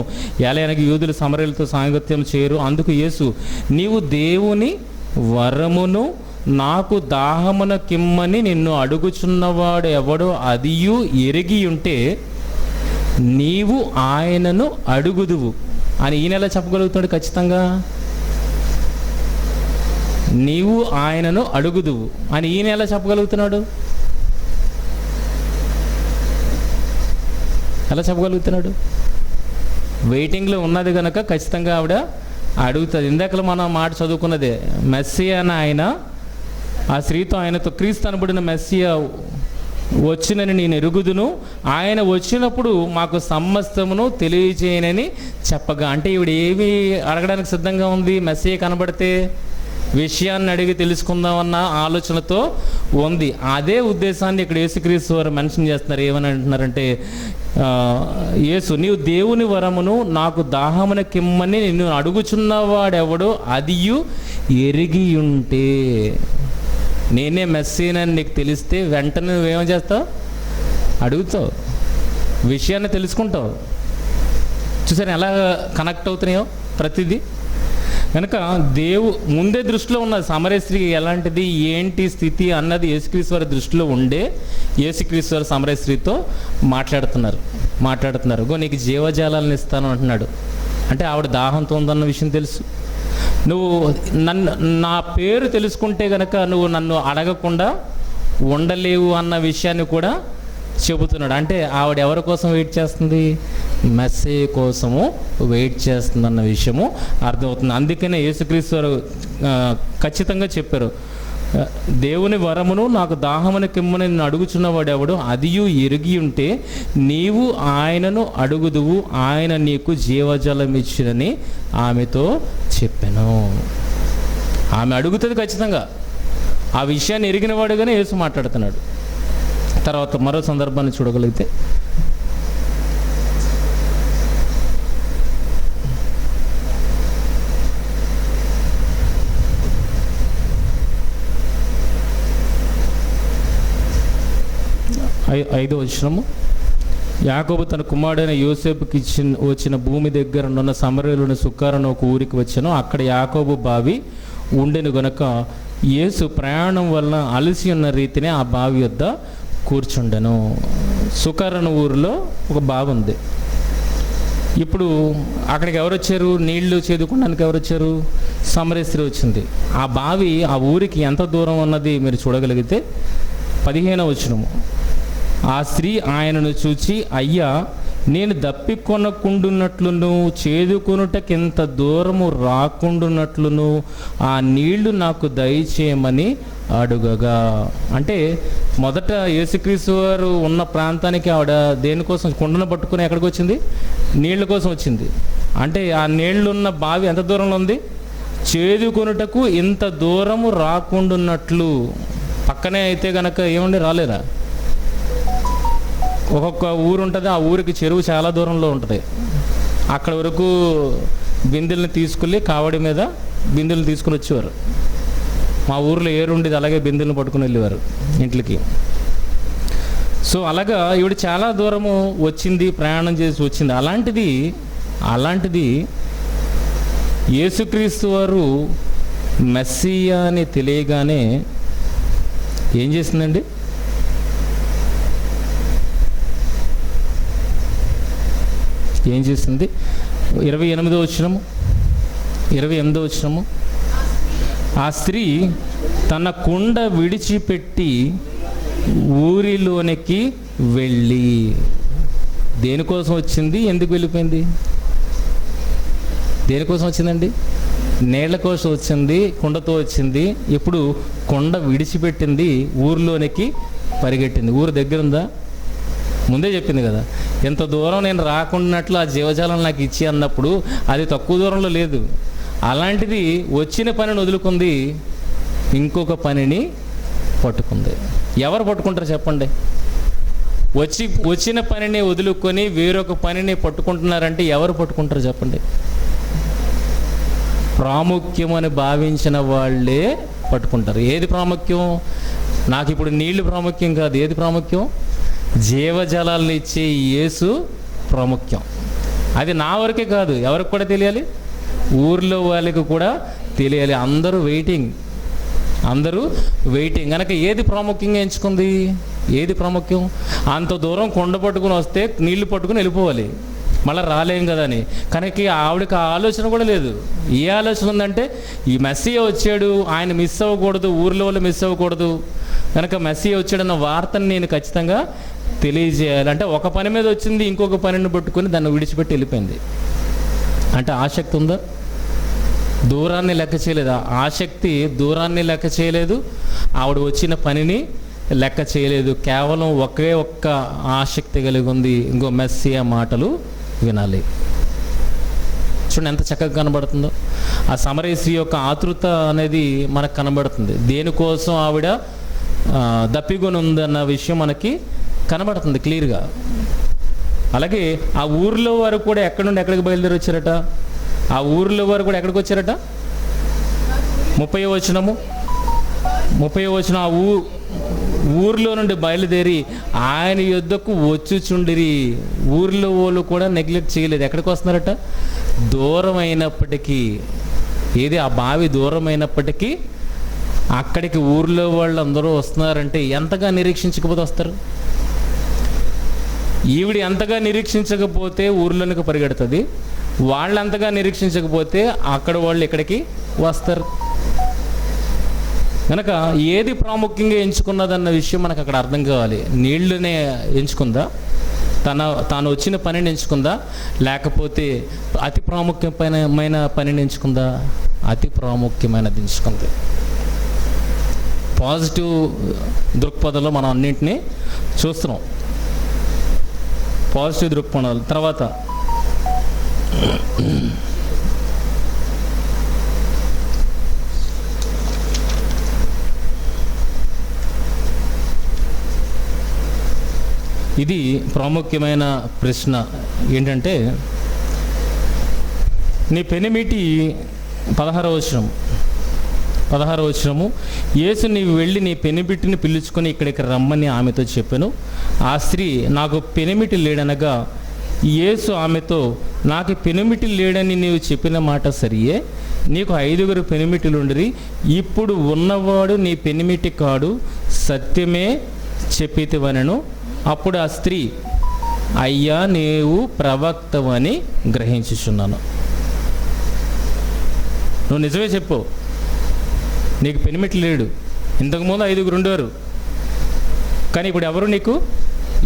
ఎలాగ యూదులు సమరయులతో సాంగత్యం చేయరు. అందుకు యేసు, నీవు దేవుని వరమును నాకు దాహమునకిమ్మని నిన్ను అడుగుచున్నవాడు ఎవడో అదియు ఎరిగి ఉంటే నీవు ఆయనను అడుగుదువు అని ఈయన ఎలా చెప్పగలుగుతాడు? ఖచ్చితంగా నీవు ఆయనను అడుగుదువు అని ఈయన ఎలా చెప్పగలుగుతున్నాడు? ఎలా చెప్పగలుగుతున్నాడు? వెయిటింగ్లో ఉన్నది కనుక ఖచ్చితంగా ఆవిడ అడుగుతుంది. ఇందాకలో మనం మాట చదువుకున్నదే, మెస్సియా అని ఆయన ఆ స్త్రీతో ఆయనతో, క్రీస్తు అనబడిన మెస్సియా వచ్చినని నేను ఎరుగుదును, ఆయన వచ్చినప్పుడు మాకు సమస్తమును తెలియజేయనని చెప్పగా. అంటే ఈవిడ ఏమి అడగడానికి సిద్ధంగా ఉంది? మెస్సియా కనబడితే విషయాన్ని అడిగి తెలుసుకుందామన్న ఆలోచనతో ఉంది. అదే ఉద్దేశాన్ని ఇక్కడ యేసుక్రీస్తు వారు మెన్షన్ చేస్తున్నారు. ఏమని అంటున్నారంటే, యేసు, నీవు దేవుని వరమును నాకు దాహమునకిమ్మని నిన్ను అడుగుచున్నవాడెవడో అదియు ఎరిగి ఉంటే, నేనే మెస్సీనని నీకు తెలిస్తే వెంటనే నువ్వేమో చేస్తావు? అడుగుతావు, విషయాన్ని తెలుసుకుంటావు. చూసాను ఎలా కనెక్ట్ అవుతున్నాయో ప్రతిదీ. కనుక ముందే దృష్టిలో ఉన్నది సమరయ స్త్రీ ఎలాంటిది, ఏంటి స్థితి అన్నది యేసుక్రీస్తు వారి దృష్టిలో ఉండే యేసుక్రీస్తు వారు సమరయ స్త్రీతో మాట్లాడుతున్నారు. గో నీకు జీవజాలాలను ఇస్తాను అంటున్నాడు. అంటే ఆవిడ దాహంతో ఉందన్న విషయం తెలుసు. నువ్వు నా పేరు తెలుసుకుంటే గనక నువ్వు నన్ను అడగకుండా ఉండలేవు అన్న విషయాన్ని కూడా చెబుతున్నాడు. అంటే ఆవిడ ఎవరి కోసం వెయిట్ చేస్తుంది? మెస్సయ్య కోసము వెయిట్ చేస్తుందన్న విషయము అర్థమవుతుంది. అందుకనే యేసుక్రీస్తు వారు ఖచ్చితంగా చెప్పారు, దేవుని వరమును నాకు దాహముని కిమ్మని నిన్ను అడుగుచున్నవాడు ఎవడు, అదియు ఎరిగి ఉంటే నీవు ఆయనను అడుగుదువు, ఆయన నీకు జీవజలం ఇచ్చినని ఆమెతో చెప్పాను. ఆమె అడుగుతుంది ఖచ్చితంగా. ఆ విషయాన్ని ఎరిగినవాడుగానే యేసు మాట్లాడుతున్నాడు. తర్వాత మరో సందర్భాన్ని చూడగలిగితే ఐదో వచనము, యాకోబు తన కుమారుడైన యోసేపుకి వచ్చిన భూమి దగ్గర ఉన్న సమరయలోని సుక్కారను ఒక ఊరికి వచ్చాను. అక్కడ యాకోబు బావి ఉండెను గనుక యేసు ప్రయాణం వలన అలసి ఉన్న రీతిని ఆ బావి వద్ద కూర్చుండెను. సుకారను ఊరిలో ఒక బావి ఉంది. ఇప్పుడు అక్కడికి ఎవరు వచ్చారు? నీళ్లు చేదుకోవడానికి ఎవరు వచ్చారు? సమరయ స్త్రీ వచ్చింది. ఆ బావి ఆ ఊరికి ఎంత దూరం ఉన్నది మీరు చూడగలిగితే 15వ వచనము, ఆ స్త్రీ ఆయనను చూచి, అయ్యా నేను దప్పికొనకుండున్నట్లును చేదుకొనుటకింత దూరము రాకుండున్నట్లును ఆ నీళ్లు నాకు దయచేయమని అడుగగా. అంటే మొదట యేసుక్రీస్తు వారు ఉన్న ప్రాంతానికి ఆవిడ దేనికోసం కుండను పట్టుకుని ఎక్కడికి వచ్చింది? నీళ్ల కోసం వచ్చింది. అంటే ఆ నీళ్లున్న బావి ఎంత దూరంలో ఉంది? చేదుకొనుటకు ఇంత దూరము రాకుండున్నట్లు. పక్కనే అయితే గనక ఏమండి రాలేరా? ఒక్కొక్క ఊరు ఉంటుంది, ఆ ఊరికి చెరువు చాలా దూరంలో ఉంటుంది. అక్కడ వరకు బిందెల్ని తీసుకెళ్ళి కావడి మీద బిందెలు తీసుకుని వచ్చేవారు. మా ఊరిలో ఏరు ఉండేది, అలాగే బిందెలను పట్టుకుని వెళ్ళేవారు ఇంట్లోకి. సో అలాగా ఈవిడ చాలా దూరము వచ్చింది, ప్రయాణం చేసి వచ్చింది. అలాంటిది యేసుక్రీస్తు వారు మెస్సియా అని తెలియగానే ఏం చేసిందండి? ఏం చేసింది? 28వ వచనము, ఆ స్త్రీ తన కుండ విడిచిపెట్టి ఊరిలోనికి వెళ్ళి. దేనికోసం వచ్చింది? ఎందుకు వెళ్ళిపోయింది? దేనికోసం వచ్చిందండి? నీళ్ల కోసం వచ్చింది, కుండతో వచ్చింది. ఇప్పుడు కుండ విడిచిపెట్టింది, ఊరిలోనికి పరిగెట్టింది. ఊరు దగ్గర ఉందా? ముందే చెప్పింది కదా, ఎంత దూరం నేను రాకుండాట్లు ఆ జీవజాలం నాకు ఇచ్చి అన్నప్పుడు అది తక్కువ దూరంలో లేదు. అలాంటిది వచ్చిన పనిని వదులుకుంది, ఇంకొక పనిని పట్టుకుంది. ఎవరు పట్టుకుంటారు చెప్పండి? వచ్చిన పనిని వదులుకొని వేరొక పనిని పట్టుకుంటున్నారంటే ఎవరు పట్టుకుంటారు చెప్పండి? ప్రాముఖ్యం అని భావించిన వాళ్ళే పట్టుకుంటారు. ఏది ప్రాముఖ్యం? నాకు ఇప్పుడు నీళ్లు ప్రాముఖ్యం కాదు. ఏది ప్రాముఖ్యం? జీవజలాలను ఇచ్చే యేసు ప్రాముఖ్యం. అది నా వరకే కాదు, ఎవరికి కూడా తెలియాలి, ఊర్లో వాళ్ళకి కూడా తెలియాలి. అందరూ వెయిటింగ్ కనుక ఏది ప్రాముఖ్యంగా ఎంచుకుంది? ఏది ప్రాముఖ్యం? అంత దూరం కొండ పట్టుకుని వస్తే నీళ్లు పట్టుకుని వెళ్ళిపోవాలి, మళ్ళీ రాలేం కదా అని. కనుక ఆవిడకి ఆ ఆలోచన కూడా లేదు. ఏ ఆలోచన ఉందంటే, ఈ మెస్సియా వచ్చాడు, ఆయన మిస్ అవ్వకూడదు, ఊర్లో వాళ్ళు మిస్ అవ్వకూడదు, కనుక మెస్సియా వచ్చాడన్న వార్తను నేను ఖచ్చితంగా తెలియజేయాలి. అంటే ఒక పని మీద వచ్చింది, ఇంకొక పనిని పట్టుకొని దాన్ని విడిచిపెట్టి వెళ్ళిపోయింది. అంటే ఆసక్తి ఉందా? దూరాన్ని లెక్క చేయలేదు. ఆసక్తి దూరాన్ని లెక్క చేయలేదు, ఆవిడ వచ్చిన పనిని లెక్క చేయలేదు. కేవలం ఒక్క ఆసక్తి కలిగి ఉంది, ఇంకో మెస్సియా మాటలు వినాలి. చూడండి ఎంత చక్కగా కనబడుతుందో. ఆ సమరయ స్త్రీ యొక్క ఆతృత అనేది మనకు కనబడుతుంది. దేనికోసం ఆవిడ దప్పికొని ఉందన్న విషయం మనకి కనబడుతుంది క్లియర్గా. అలాగే ఆ ఊర్లో వారు కూడా ఎక్కడి నుండి ఎక్కడికి బయలుదేరి వచ్చారట? ఆ ఊర్లో వారు కూడా ఎక్కడికి వచ్చారట? 30వ వచనము, ఆ ఊర్లో నుండి బయలుదేరి ఆయన యొద్దకు వచ్చుచుండిరి. ఊర్లో వాళ్ళు కూడా నెగ్లెక్ట్ చేయలేదు. ఎక్కడికి వస్తున్నారట? దూరం అయినప్పటికీ ఏది ఆ బావి దూరమైనప్పటికీ అక్కడికి ఊర్లో వాళ్ళు అందరూ వస్తున్నారంటే ఎంతగా నిరీక్షించకపోతే వస్తారు? ఈవిడ ఎంతగా నిరీక్షించకపోతే ఊర్లోనికి పరిగెడుతుంది, వాళ్ళు అంతగా నిరీక్షించకపోతే అక్కడ వాళ్ళు ఇక్కడికి వస్తారు. కనుక ఏది ప్రాముఖ్యంగా ఎంచుకున్నదన్న విషయం మనకు అక్కడ అర్థం కావాలి. నీళ్లునే ఎంచుకుందా, తాను వచ్చిన పనిని ఎంచుకుందా, లేకపోతే అతి ప్రాముఖ్యమైన పనిని ఎంచుకుందా? అతి ప్రాముఖ్యమైనది ఎంచుకుంది. పాజిటివ్ దృక్పథంలో మనం అన్నింటినీ చూస్తున్నాం. పాజిటివ్ దృక్పథాలు. తర్వాత ఇది ప్రాముఖ్యమైన ప్రశ్న ఏంటంటే, నీ పెనిమిటి 16వ వచనము, యేసు నీవు వెళ్ళి నీ పెనిమిటిని పిలుచుకొని ఇక్కడికి రమ్మని ఆమెతో చెప్పాను. ఆ స్త్రీ, నాకు పెనిమిటి లేడనగా, యేసు ఆమెతో, నాకు పెనిమిటి లేడని నీవు చెప్పిన మాట సరియే, నీకు 5 పెనిమిటిలుండిరి, ఇప్పుడు ఉన్నవాడు నీ పెనిమిటి కాడు, సత్యమే చెప్పితివనెను. అప్పుడు ఆ స్త్రీ, అయ్యా నీవు ప్రవక్తవని గ్రహించుచున్నాను. నువ్వు నిజమే చెప్పు, నీకు పెనిమిటి లేడు. ఇంతకుముందు 5 ఉండేవారు, కానీ ఇప్పుడు ఎవరు నీకు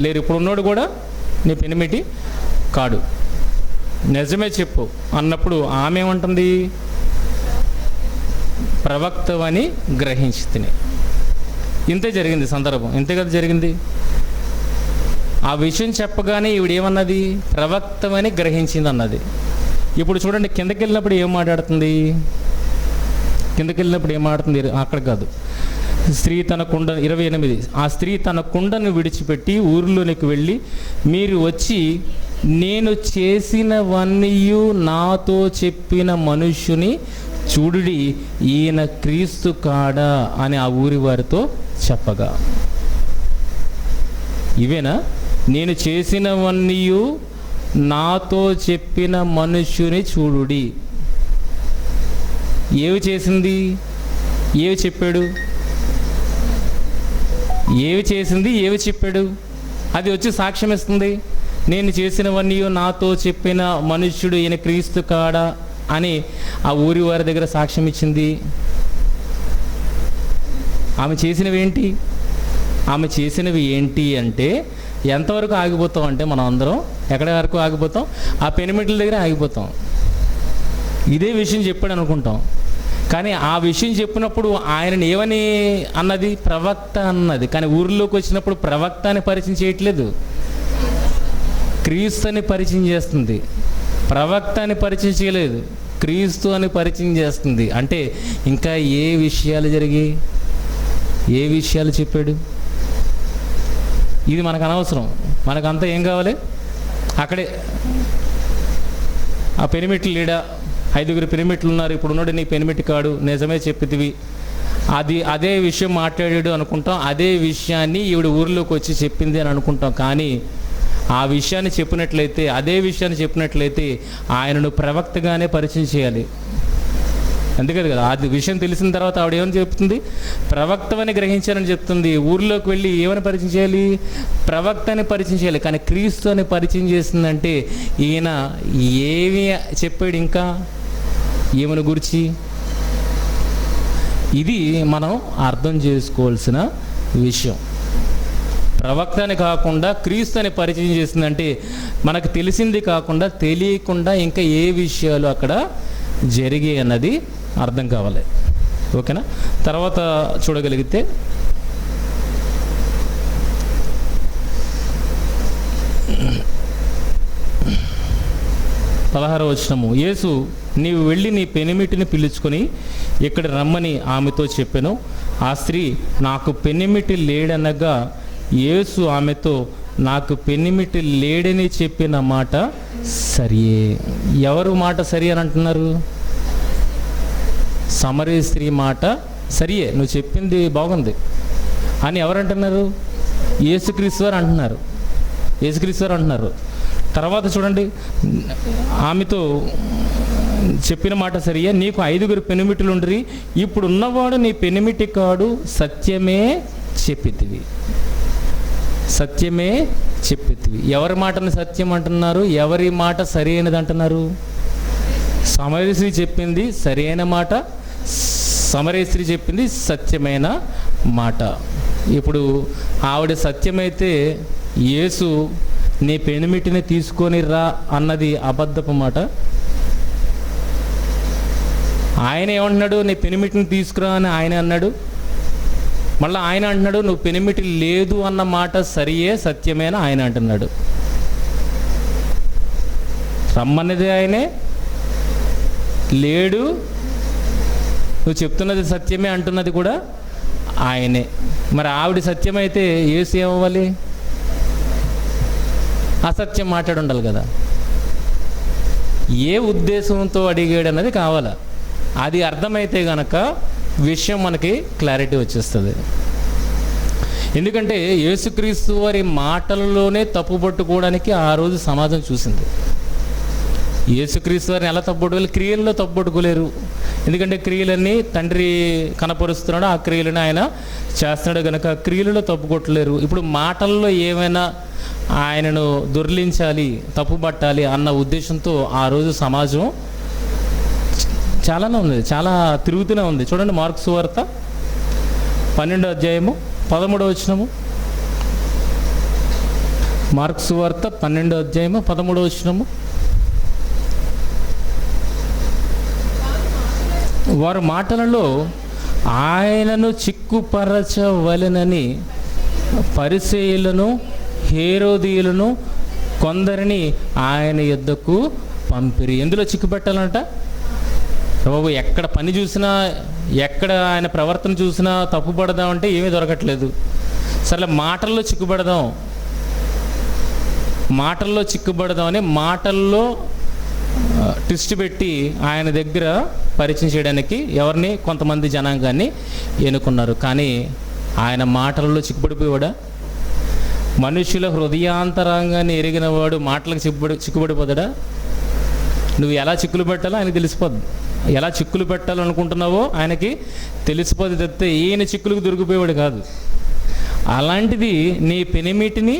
లేరు. ఇప్పుడు ఉన్నోడు కూడా నీ పెనిమిటి కాడు, నిజమే చెప్పు అన్నప్పుడు ఆమె ఏమంటుంది? ప్రవక్తవని గ్రహించి తిని. ఇంతే జరిగింది సందర్భం, ఇంతే కదా జరిగింది. ఆ విషయం చెప్పగానే ఈవిడేమన్నది? ప్రవక్తమని గ్రహించింది అన్నది. ఇప్పుడు చూడండి, కిందకి వెళ్ళినప్పుడు ఏం మాట్లాడుతుంది? అక్కడ కాదు. స్త్రీ తన కుండ 28, ఆ స్త్రీ తన కుండను విడిచిపెట్టి ఊరిలోనికి వెళ్ళి, మీరు వచ్చి నేను చేసినవన్నీ నాతో చెప్పిన మనుష్యుని చూడుడి, ఈయన క్రీస్తు కాడా అని ఆ ఊరి వారితో చెప్పగా. ఇవేనా నేను చేసినవన్నీ నాతో చెప్పిన మనుష్యుని చూడుడి? ఏవి చేసింది, ఏవి చెప్పాడు? ఏవి చేసింది, ఏవి చెప్పాడు? అది వచ్చి సాక్ష్యం ఇస్తుంది. నేను చేసినవన్నీ నాతో చెప్పిన మనుష్యుడు ఈయన క్రీస్తు కాడా అని ఆ ఊరి వారి దగ్గర సాక్ష్యం ఇచ్చింది. ఆమె చేసినవి ఏంటి అంటే, ఎంతవరకు ఆగిపోతాం అంటే మనం అందరం ఎక్కడి వరకు ఆగిపోతాం? ఆ పెనిమిట్ల దగ్గర ఆగిపోతాం. ఇదే విషయం చెప్పాడు అనుకుంటాం, కానీ ఆ విషయం చెప్పినప్పుడు ఆయనని ఏమని అన్నది? ప్రవక్త అన్నది. కానీ ఊరిలోకి వచ్చినప్పుడు ప్రవక్త అని పరిచయం చేయట్లేదు, క్రీస్తు అని పరిచయం చేస్తుంది. ప్రవక్త అని పరిచయం చేయలేదు, క్రీస్తు అని పరిచయం చేస్తుంది. అంటే ఇంకా ఏ విషయాలు జరిగాయి, ఏ విషయాలు చెప్పాడు? ఇది మనకు అనవసరం. మనకంతా ఏం కావాలి? అక్కడే ఆ పెనిమిట్లు లేడా, 5 పెనిమిట్లు ఉన్నారు, ఇప్పుడు ఉన్నాడు నీ పెనిమిటి కాడు, నిజమే చెప్పితివి, అదే విషయం మాట్లాడాడు అనుకుంటాం. అదే విషయాన్ని ఈవిడ ఊరిలోకి వచ్చి చెప్పింది అని అనుకుంటాం. కానీ ఆ విషయాన్ని చెప్పినట్లయితే, అదే విషయాన్ని చెప్పినట్లయితే ఆయనను ప్రవక్తగానే పరిచయం చేయాలి. అందుకని కదా అది విషయం తెలిసిన తర్వాత ఆవిడ ఏమని చెప్తుంది? ప్రవక్తవని గ్రహించానని చెప్తుంది. ఊరిలోకి వెళ్ళి ఏమని పరిచయం చేయాలి? ప్రవక్త అని పరిచయం చేయాలి. కానీ క్రీస్తు అని పరిచయం చేసిందంటే ఈయన ఏమి చెప్పాడు ఇంకా ఈమెను గురించి? ఇది మనం అర్థం చేసుకోవాల్సిన విషయం. ప్రవక్త అని కాకుండా క్రీస్తు అని పరిచయం చేసిందంటే మనకు తెలిసింది కాకుండా తెలియకుండా ఇంకా ఏ విషయాలు అక్కడ జరిగాయి అన్నది అర్థం కావాలి. ఓకేనా? తర్వాత చూడగలిగితే 16వ వచనము, యేసు నీవు వెళ్ళి నీ పెనిమిటిని పిలుచుకొని ఇక్కడ రమ్మని ఆమెతో చెప్పెను. ఆ స్త్రీ, నాకు పెనిమిటి లేడనగా, యేసు ఆమెతో, నాకు పెనిమిటి లేడని చెప్పిన మాట సరియే. ఎవరు మాట సరి అని అంటున్నారు? సమరీ స్త్రీ మాట సరియే, నువ్వు చెప్పింది బాగుంది అని ఎవరంటున్నారు? యేసుక్రీస్తు వారు అంటున్నారు. యేసుక్రీస్తు వారు అంటున్నారు. తర్వాత చూడండి, ఆమెతో చెప్పిన మాట సరియే, నీకు 5 పెనిమిటిలు ఉండ్రి, ఇప్పుడు ఉన్నవాడు నీ పెనిమిటి కాడు, సత్యమే చెప్పితివి. సత్యమే చెప్పితివి. ఎవరి మాటని సత్యం అంటున్నారు? ఎవరి మాట సరి అయినది అంటున్నారు? సమరస్త్రీ చెప్పింది సరి అయిన మాట, సమరస్త్రీ చెప్పింది సత్యమైన మాట. ఇప్పుడు ఆవిడ సత్యమైతే యేసు నీ పెనిమిటిని తీసుకొని రా అన్నది అబద్ధపు మాట. ఆయన ఏమంటున్నాడు? నీ పెనిమిటిని తీసుకురా అని ఆయన అన్నాడు. మళ్ళీ ఆయన అంటున్నాడు నువ్వు పెనిమిటి లేదు అన్న మాట సరియే, సత్యమేనా ఆయన అంటున్నాడు. రమ్మన్నది ఆయనే, లేడు నువ్వు చెప్తున్నది సత్యమే అంటున్నది కూడా ఆయనే. మరి ఆవిడ సత్యమైతే యేసు ఏమవ్వాలి? అసత్యం మాట్లాడి ఉండాలి కదా. ఏ ఉద్దేశంతో అడిగాడు అన్నది కావాలా. అది అర్థమైతే గనక విషయం మనకి క్లారిటీ వచ్చేస్తుంది. ఎందుకంటే యేసుక్రీస్తు వారి మాటలలోనే తప్పు పట్టుకోవడానికి ఆ రోజు సమాజం చూసింది. యేసుక్రీస్తు వారిని ఎలా తప్పుపట్టుకోవాలి? క్రియల్లో తప్పుపట్టుకోలేరు. ఎందుకంటే క్రియలన్నీ తండ్రి కనపరుస్తున్నాడు, ఆ క్రియలను ఆయన చేస్తున్నాడు కనుక క్రియలలో తప్పుకొట్టలేరు. ఇప్పుడు మాటల్లో ఏమైనా ఆయనను దొర్లించాలి, తప్పుపట్టాలి అన్న ఉద్దేశంతో ఆ రోజు సమాజం చాలానే ఉంది, చాలా తిరుగుతూనే ఉంది. చూడండి, మార్కు సువార్త 12వ అధ్యాయము 13వ వచనము. మార్కు సువార్త 12వ అధ్యాయము 13వ వచనము. వారి మాటలలో ఆయనను చిక్కుపరచవలెనని పరిసయ్యులను హేరోదీయులను కొందరిని ఆయన యొద్దకు పంపిరి. ఎందులో చిక్కుపెట్టాలంట? బాబు, ఎక్కడ పని చూసినా, ఎక్కడ ఆయన ప్రవర్తన చూసినా తప్పుపడదామంటే ఏమీ దొరకట్లేదు. సరే, మాటల్లో చిక్కుపడదాం, మాటల్లో చిక్కుపడదామని మాటల్లో ట్విస్ట్ పెట్టి ఆయన దగ్గర పరిచయం చేయడానికి ఎవరిని? కొంతమంది జనాంగాన్ని ఎన్నుకున్నారు. కానీ ఆయన మాటల్లో చిక్కుపడిపోయాడా? మనుషుల హృదయాంతరంగాన్ని ఎరిగిన వాడు మాటలకు చిక్కుపడిపోతాడా? నువ్వు ఎలా చిక్కులు పెట్టాలో ఆయనకి తెలిసిపోద్ది. ఎలా చిక్కులు పెట్టాలనుకుంటున్నావో ఆయనకి తెలిసిపోద్ది తప్పితే ఈయన చిక్కులకు దొరికిపోయేవాడు కాదు. అలాంటిది నీ పెనిమిటిని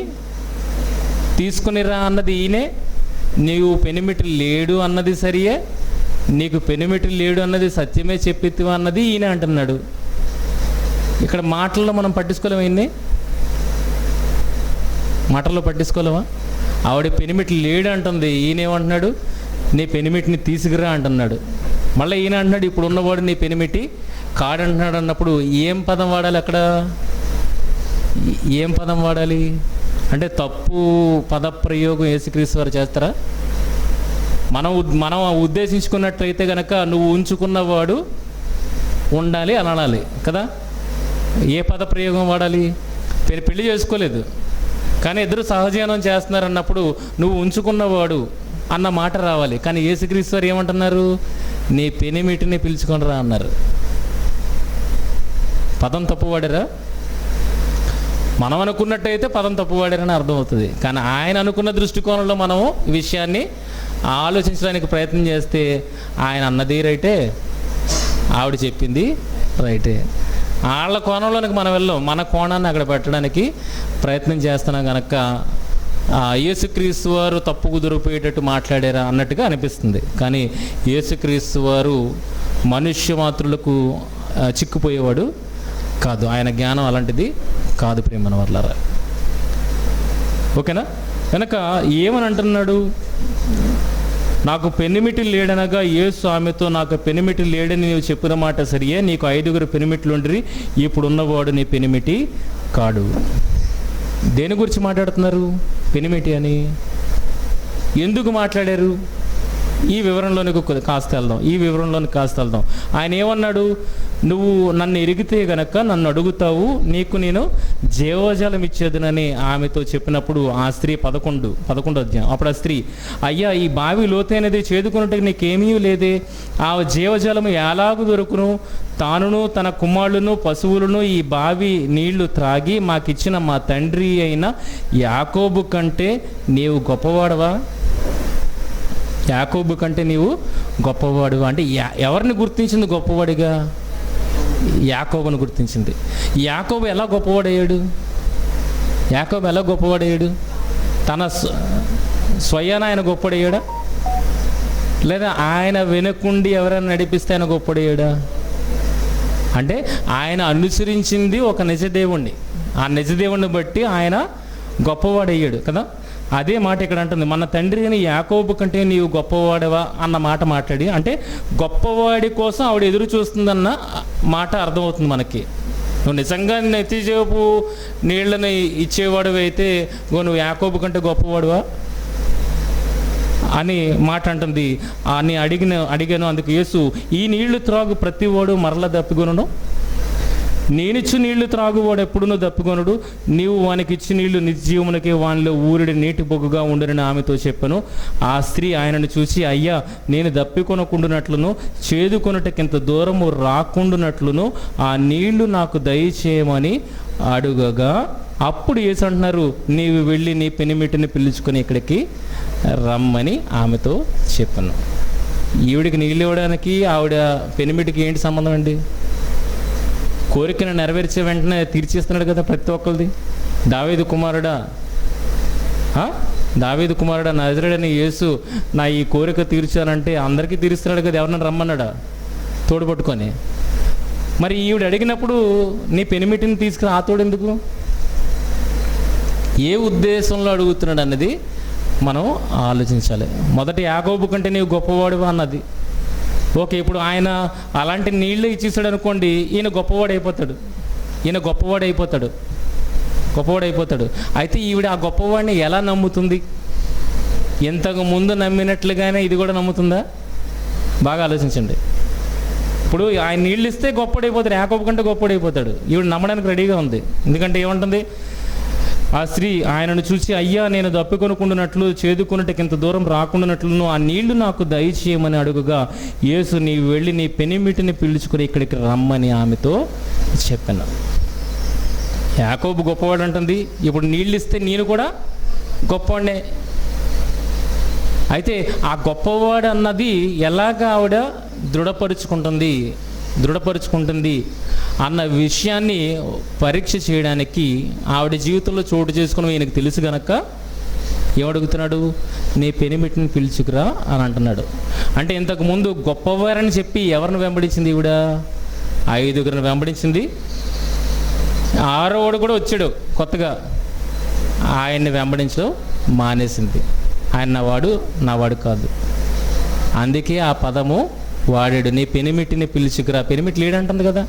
తీసుకునిరా అన్నది ఈయనే, నీవు పెనిమిటి లేడు అన్నది సరియే, నీకు పెనిమిటి లేడు అన్నది సత్యమే చెప్పితివా అన్నది ఈయన అంటున్నాడు. ఇక్కడ మాటల్లో మనం పట్టించుకోలేము, ఈయన్ని మాటల్లో పట్టించుకోలేమా? ఆవిడ పెనిమిటి లేడు అంటుంది, ఈయనేమంటున్నాడు? నీ పెనిమిటిని తీసుకురా అంటున్నాడు. మళ్ళీ ఈయన అంటున్నాడు ఇప్పుడు ఉన్నవాడు నీ పెనిమిటి కాడంటున్నాడు అన్నప్పుడు ఏం పదం వాడాలి అక్కడ? ఏం పదం వాడాలి అంటే తప్పు పదప్రయోగం యేసుక్రీస్తు వారు చేస్తారా? మనం ఉద్దేశించుకున్నట్లయితే కనుక నువ్వు ఉంచుకున్నవాడు ఉండాలి అని అనాలి కదా. ఏ పదప్రయోగం వాడాలి? పెళ్లి చేసుకోలేదు కానీ ఇద్దరు సహజీవనం చేస్తున్నారు అన్నప్పుడు నువ్వు ఉంచుకున్నవాడు అన్న మాట రావాలి. కానీ యేసుక్రీస్తు వారు ఏమంటున్నారు? నీ పెనిమిటిని పిలుచుకొని రా అన్నారు. పదం తప్పు వాడారా? మనం అనుకున్నట్టయితే పదం తప్పు వాడారని అర్థమవుతుంది. కానీ ఆయన అనుకున్న దృష్టికోణంలో మనము ఈ విషయాన్ని ఆలోచించడానికి ప్రయత్నం చేస్తే ఆయన అన్నది రైటే, ఆవిడ చెప్పింది రైటే. వాళ్ళ కోణంలోనికి మనం వెళ్ళాం, మన కోణాన్ని అక్కడ పెట్టడానికి ప్రయత్నం చేస్తున్నాం కనుక యేసుక్రీస్తు వారు తప్పు కుదిరిపోయేటట్టు మాట్లాడారా అన్నట్టుగా అనిపిస్తుంది. కానీ యేసుక్రీస్తు వారు మనుష్య మాతృలకు చిక్కుపోయేవాడు కాదు. ఆయన జ్ఞానం అలాంటిది కాదు ప్రియమైన వర్లారా. ఓకేనా? కనుక ఏమని అంటున్నాడు? నాకు పెనిమిటి లేడనగా యేసు ఆమెతో నాకు పెనిమిటి లేడని నీవు చెప్పిన మాట సరియే, నీకు 5 పెనిమిట్లుండ్రి, ఇప్పుడు ఉన్నవాడు నీ పెనిమిటి కాడు. దేని గురించి మాట్లాడుతున్నారు? పెనిమిటి అని ఎందుకు మాట్లాడారు? ఈ వివరంలోనికి కాస్త వెళ్దాం. ఆయన ఏమన్నాడు? నువ్వు నన్ను ఎరిగితే గనక నన్ను అడుగుతావు, నీకు నేను జీవజలం ఇచ్చేదనని ఆమెతో చెప్పినప్పుడు ఆ స్త్రీ 11వ అధ్యాయం. అప్పుడు ఆ స్త్రీ, అయ్యా ఈ బావి లోతైనది, చేదుకున్నట్టు నీకేమీ లేదే, ఆ జీవజలము ఎలాగూ దొరుకును? తానును తన కుమారులను పశువులను ఈ బావి నీళ్లు త్రాగి మాకిచ్చిన మా తండ్రి అయిన యాకోబు కంటే నీవు గొప్పవాడవా? యాకోబు కంటే నీవు గొప్పవాడు అంటే ఎవరిని గుర్తించింది గొప్పవాడిగా? యాకోబును గుర్తించింది. యాకోబు ఎలా గొప్పవాడయ్యాడు? యాకోబు ఎలా గొప్పవాడయ్యాడు? తన స్వయాన ఆయన గొప్పవాడయ్యాడా, లేదా ఆయన వెనుకుండి ఎవరైనా నడిపిస్తే ఆయన గొప్పవాడయ్యాడా? అంటే ఆయన అనుసరించింది ఒక నిజదేవుణ్ణి, ఆ నిజదేవుణ్ణి బట్టి ఆయన గొప్పవాడయ్యాడు కదా. అదే మాట ఇక్కడ అంటుంది, మన తండ్రి అని యాకోబు కంటే నీవు గొప్పవాడవా అన్న మాట మాట్లాడి, అంటే గొప్పవాడి కోసం ఆవిడ ఎదురు చూస్తుందన్న మాట అర్థమవుతుంది మనకి. నువ్వు నిజంగా నెత్తిచేపు నీళ్ళని ఇచ్చేవాడు అయితే నువ్వు యాకోబు కంటే గొప్పవాడువా అని మాట అంటుంది. అని అడిగాను. అందుకు యేసు, ఈ నీళ్లు త్రాగు ప్రతివాడు మరల దప్పికొనును, నేనిచ్చు నీళ్లు త్రాగువాడు ఎప్పుడునూ దప్పికొనుడు, నీవు వానికి ఇచ్చి నీళ్లు నిత్యజీవమునకే వానిలో ఊరిడి నీటి బొగ్గుగా ఉండునని ఆమెతో చెప్పాను. ఆ స్త్రీ ఆయనను చూసి, అయ్యా, నేను దప్పికొనకుండునట్లును చేదుకొనుటకింత దూరము రాకుండునట్లును ఆ నీళ్లు నాకు దయచేయమని అడుగగా, అప్పుడు యేసు అంటున్నారు, నీవు వెళ్ళి నీ పెనిమిటిని పిలుచుకొని ఇక్కడికి రమ్మని ఆమెతో చెప్పాను. ఈవిడికి నీళ్ళు ఇవ్వడానికి ఆవిడ పెనిమిటికి ఏంటి సంబంధం అండి? కోరికను నెరవేర్చే వెంటనే తీర్చేస్తున్నాడు కదా ప్రతి ఒక్కరిది. దావీదు కుమారుడా నజరేయుడైన యేసు నా ఈ కోరిక తీర్చానంటే అందరికీ తీరుస్తున్నాడు కదా, ఎవరిని రమ్మన్నాడా తోడు పట్టుకొని. మరి ఈవిడ అడిగినప్పుడు నీ పెనిమిటిని తీసుకుని ఆ తోడు ఎందుకు, ఏ ఉద్దేశంలో అడుగుతున్నాడు అన్నది మనం ఆలోచించాలి. మొదటి యాకోబు కంటే నీవు గొప్పవాడు అన్నది ఓకే. ఇప్పుడు ఆయన అలాంటి నీళ్ళు ఇచ్చేసాడు అనుకోండి, ఈయన గొప్పవాడు అయిపోతాడు. అయితే ఈవిడ ఆ గొప్పవాడిని ఎలా నమ్ముతుంది? ఇంతకు ముందు నమ్మినట్లుగానే ఇది కూడా నమ్ముతుందా? బాగా ఆలోచించండి. ఇప్పుడు ఆయన నీళ్ళు ఇస్తే గొప్పవాడైపోతాడు, యాకోబు కంటే గొప్పవాడైపోతాడు. ఈవిడ నమ్మడానికి రెడీగా ఉంది. ఎందుకంటే ఏమంటుంది? ఆ స్త్రీ ఆయనను చూసి, అయ్యా, నేను దప్పికొనుకుంటున్నట్లు చేదుకొనుటకింత దూరం రాకుండానట్లును ఆ నీళ్లు నాకు దయచేయమని అడుగుగా, యేసు, నీవు వెళ్ళి నీ పెనిమిటిని పిలుచుకుని ఇక్కడికి రమ్మని ఆమెతో చెప్పాను. యాకోబు గొప్పవాడు అంటుంది, ఇప్పుడు నీళ్ళు ఇస్తే నేను కూడా గొప్పవాడినే. అయితే ఆ గొప్పవాడు అన్నది ఎలాగ ఆవిడ దృఢపరుచుకుంటుంది అన్న విషయాన్ని పరీక్ష చేయడానికి ఆవిడ జీవితంలో చోటు చేసుకుని ఈయనకు తెలుసు గనక ఏమడుగుతున్నాడు? నీ పెనిమిటిని పిలుచుకురా అని అంటున్నాడు. అంటే ఇంతకుముందు గొప్పవారని చెప్పి ఎవరిని వెంబడించింది ఈవిడ? 5గురిని వెంబడించింది. 6వాడు కూడా వచ్చాడు కొత్తగా, ఆయన్ని వెంబడించడం మానేసింది. ఆయన నావాడు కాదు. అందుకే ఆ పదము వాడాడు, నీ పెనిమిటిని పిలుచుకురా. పెనిమిటి లేడంటుంది కదా,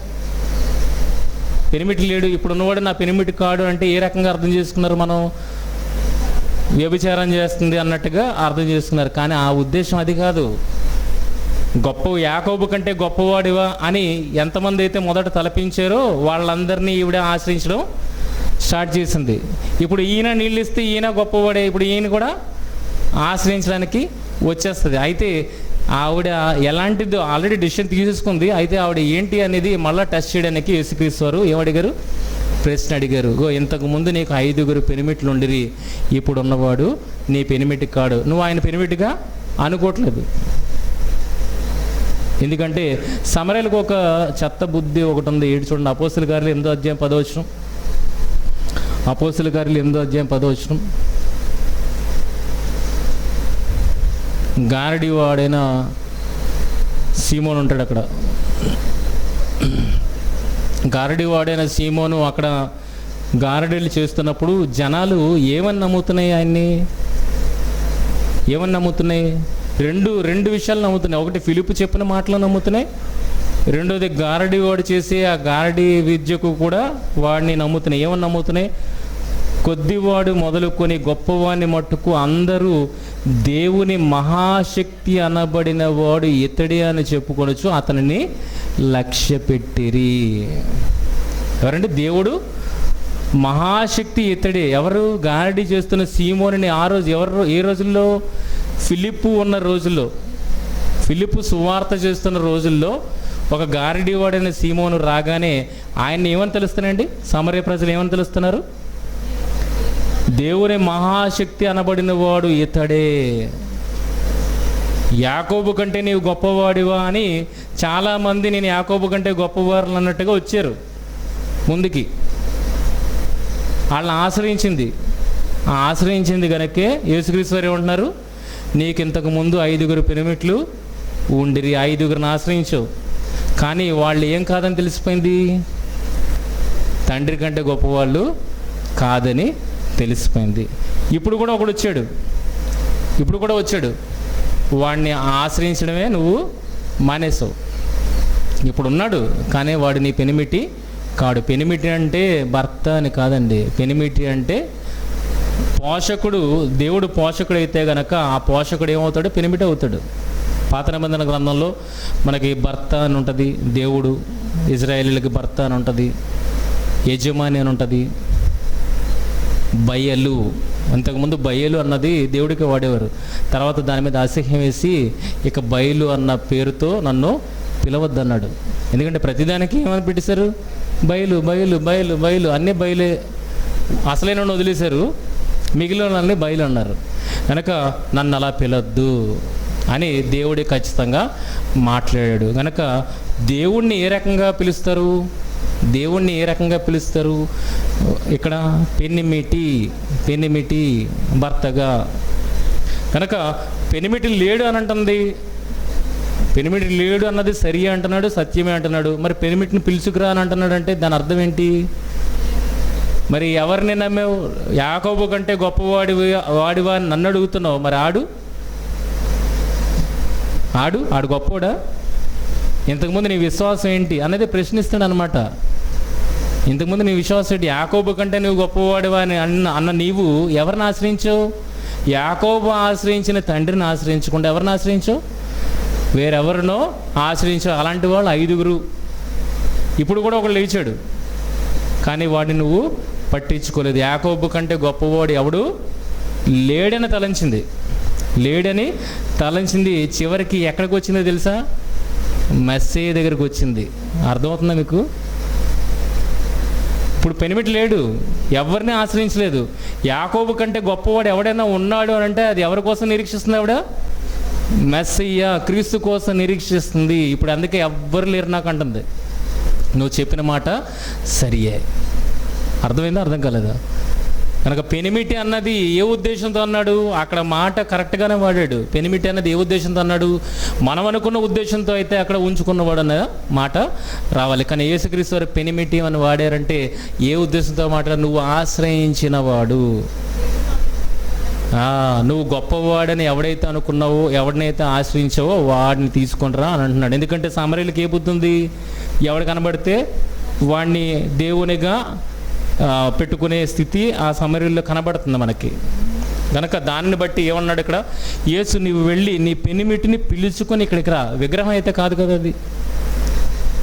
పెనిమిటి లేడు. ఇప్పుడు ఉన్నవాడు నా పెనిమిటి కాడు అంటే ఏ రకంగా అర్థం చేసుకున్నారు? మనం వ్యభిచారం చేస్తుంది అన్నట్టుగా అర్థం చేసుకున్నారు. కానీ ఆ ఉద్దేశం అది కాదు. యాకోబు కంటే గొప్పవాడివా అని ఎంతమంది అయితే మొదట తలపించారో వాళ్ళందరినీ ఈవిడ ఆశ్రయించడం స్టార్ట్ చేసింది. ఇప్పుడు ఈయన నీళ్ళు ఇస్తే ఈయన గొప్పవాడే, ఇప్పుడు ఈయన కూడా ఆశ్రయించడానికి వచ్చేస్తుంది. అయితే ఆవిడ ఎలాంటిదో ఆల్రెడీ డిసిషన్ తీసేసుకుంది. అయితే ఆవిడ ఏంటి అనేది మళ్ళీ టెస్ట్ చేయడానికి యేసుక్రీస్తు వారు ఏమడిగారు? ప్రశ్న అడిగారు. ఇంతకుముందు నీకు 5గురు పెనిమిట్లు ఉండిరి, ఇప్పుడు ఉన్నవాడు నీ పెనిమిటి కాడు. నువ్వు ఆయన పెనిమిటిగా అనుకోవట్లేదు. ఎందుకంటే సమరయలకు ఒక చెత్త బుద్ధి ఒకటి ఉంది. చూడండి, అపోస్తలుల కార్యాలు 8వ అధ్యాయం 10వ వచనం. అపోస్తలుల కార్యాలు 8వ అధ్యాయం 10వ వచనం. గారడి వాడైన సీమోను ఉంటాడు అక్కడ. గారడి వాడైన సీమోను అక్కడ గారడీలు చేస్తున్నప్పుడు జనాలు ఏమని నమ్ముతున్నాయి? ఆయన్ని ఏమని నమ్ముతున్నాయి? రెండు విషయాలు నమ్ముతున్నాయి. ఒకటి ఫిలిప్పు చెప్పిన మాటలు నమ్ముతున్నాయి, రెండోది గారడి వాడు చేసే ఆ గారడి విద్యకు కూడా వాడిని నమ్ముతున్నాయి. ఏమని నమ్ముతున్నాయి? కొద్దివాడు మొదలుకొని గొప్పవాడిని మట్టుకు అందరూ దేవుని మహాశక్తి అనబడిన వాడు ఇతడే అని చెప్పుకొనొచ్చు అతనిని లక్ష్య పెట్టిరి. ఎవరంటే దేవుడు మహాశక్తి ఇతడే. ఎవరు? గారడి చేస్తున్న సీమోని. ఆ రోజు ఏ రోజుల్లో? ఫిలిప్పు ఉన్న రోజుల్లో, ఫిలిప్పు సువార్త చేస్తున్న రోజుల్లో ఒక గారడి వాడైన సీమోను రాగానే ఆయన్ని ఏమని తెలుస్తున్నాయండి? సమరయ ప్రజలు ఏమని తెలుస్తున్నారు? దేవుని మహాశక్తి అనబడిన వాడు ఇతడే. యాకోబు కంటే నీవు గొప్పవాడివా అని చాలామంది నేను యాకోబు కంటే గొప్పవారు అన్నట్టుగా వచ్చారు ముందుకి. వాళ్ళని ఆశ్రయించింది కనుకే యేసుక్రీస్తు వారు ఏమంటున్నారు, నీకు ఇంతకు ముందు 5 పెనిమిట్లు ఉండిరి, 5 ఆశ్రయించావు, కానీ వాళ్ళు ఏం కాదని తెలిసిపోయింది, తండ్రి కంటే గొప్పవాళ్ళు కాదని తెలిసిపోయింది. ఇప్పుడు కూడా వచ్చాడు, వాడిని ఆశ్రయించడమే నువ్వు మానేసావు. ఇప్పుడు ఉన్నాడు కానీ వాడు నీ పెనిమిటి కాడు. పెనిమిటి అంటే భర్త అని కాదండి. పెనిమిటి అంటే పోషకుడు. దేవుడు పోషకుడు అయితే గనక ఆ పోషకుడు ఏమవుతాడు, పెనిమిటి అవుతాడు. పాత నిబంధన గ్రంథంలో మనకి భర్త అని ఉంటుంది, దేవుడు ఇజ్రాయేలీలకి భర్త అని ఉంటుంది, యజమాని అని ఉంటుంది, బయలు. అంతకుముందు బయలు అన్నది దేవుడికి వాడేవారు. తర్వాత దాని మీద అసహ్యం వేసి ఇక బయలు అన్న పేరుతో నన్ను పిలవద్దన్నాడు. ఎందుకంటే ప్రతిదానికి ఏమని పెట్టేశారు, బయలు బయలు బయలు బయలు, అన్నీ బయలే. అసలైన వదిలేశారు, మిగిలిన వాళ్ళని బయలు అన్నారు. కనుక నన్ను అలా పిలవద్దు అని దేవుడే ఖచ్చితంగా మాట్లాడాడు. కనుక దేవుణ్ణి ఏ రకంగా పిలుస్తారు, ఇక్కడ పెనిమిటి భర్తగా. కనుక పెనిమిటి లేడు అని అంటుంది. పెనిమిటి లేడు అన్నది సరి అంటున్నాడు, సత్యమే అంటున్నాడు. మరి పెనిమిటిని పిలుచుకురా అని అంటున్నాడు అంటే దాని అర్థం ఏంటి? మరి ఎవరిని నమ్మావు? యాకోబు కంటే వాడివా అని నన్ను అడుగుతున్నావు. మరి ఆడు గొప్పవాడా? ఇంతకుముందు నీ విశ్వాసం ఏంటి అనేది ప్రశ్నిస్తాడు అనమాట. ఇంతకుముందు నీ విశ్వాసం ఏంటి? యాకోబు కంటే నువ్వు గొప్పవాడివా అని అన్న నీవు ఎవరిని ఆశ్రయించావు? యాకోబు ఆశ్రయించిన తండ్రిని ఆశ్రయించకుండా ఎవరిని ఆశ్రయించావు? వేరెవరినో ఆశ్రయించావు. అలాంటి వాళ్ళు 5. ఇప్పుడు కూడా ఒకడు లేచాడు, కానీ వాడిని నువ్వు పట్టించుకోలేదు. యాకోబు కంటే గొప్పవాడు ఎవడు లేడని తలంచింది. చివరికి ఎక్కడికి వచ్చిందో తెలుసా? మెస్సయ్య దగ్గరికి వచ్చింది. అర్థమవుతుందా మీకు? ఇప్పుడు పెనిమిటి లేడు, ఎవరిని ఆశ్రయించలేదు. యాకోబు కంటే గొప్పవాడు ఎవడైనా ఉన్నాడు అని అంటే అది ఎవరి కోసం నిరీక్షిస్తుంది? ఆవిడ మెస్సయ్య క్రీస్తు కోసం నిరీక్షిస్తుంది. ఇప్పుడు అందుకే ఎవ్వరు లేరు నాకు అంటుంది. నువ్వు చెప్పిన మాట సరియే. అర్థమైందా? అర్థం కాలేదా? కనుక పెనిమిటి అన్నది ఏ ఉద్దేశంతో అన్నాడు? అక్కడ మాట కరెక్ట్గానే వాడాడు. పెనిమిటి అన్నది ఏ ఉద్దేశంతో అన్నాడు? మనం అనుకున్న ఉద్దేశంతో అయితే అక్కడ ఉంచుకున్నవాడు అన్న మాట రావాలి. కానీ యేసుక్రీస్తు వారు పెనిమిటి అని వాడారంటే ఏ ఉద్దేశంతో మాట? నువ్వు ఆశ్రయించినవాడు, నువ్వు గొప్పవాడని ఎవడైతే అనుకున్నావో, ఎవడినైతే ఆశ్రయించావో వాడిని తీసుకొనిరా అని అంటున్నాడు. ఎందుకంటే సమరయులకు ఏ బుద్ధి ఉంది? ఎవడు కనబడితే వాడిని దేవునిగా పెట్టుకునే స్థితి ఆ సమరయుల్లో కనబడుతుంది మనకి. కనుక దాన్ని బట్టి ఏమన్నాడు ఇక్కడ? యేసు నీవు వెళ్ళి నీ పెనిమిటిని పిలుచుకొని ఇక్కడికి రా. విగ్రహం అయితే కాదు కదా,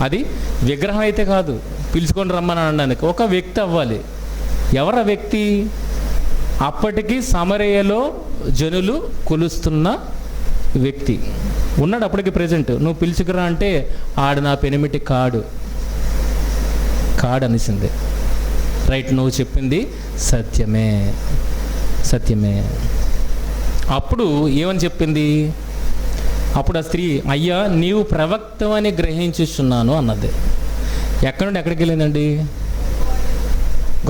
అది విగ్రహం అయితే కాదు. పిలుచుకొని రమ్మని అనడానికి ఒక వ్యక్తి అవ్వాలి. ఎవరా వ్యక్తి? అప్పటికి సమరయలో జనులు కొలుస్తున్న వ్యక్తి ఉన్నాడు అప్పటికి ప్రెజెంట్. నువ్వు పిలుచుకురా అంటే ఆడు నా పెనిమిటి కాడు అనిసింది. రైట్, నువ్వు చెప్పింది సత్యమే. అప్పుడు ఏమని చెప్పింది? అప్పుడు ఆ స్త్రీ, అయ్యా నీవు ప్రవక్తవని గ్రహించుచున్నాను అన్నది. ఎక్కడి నుండి ఎక్కడికి వెళ్ళిందండి?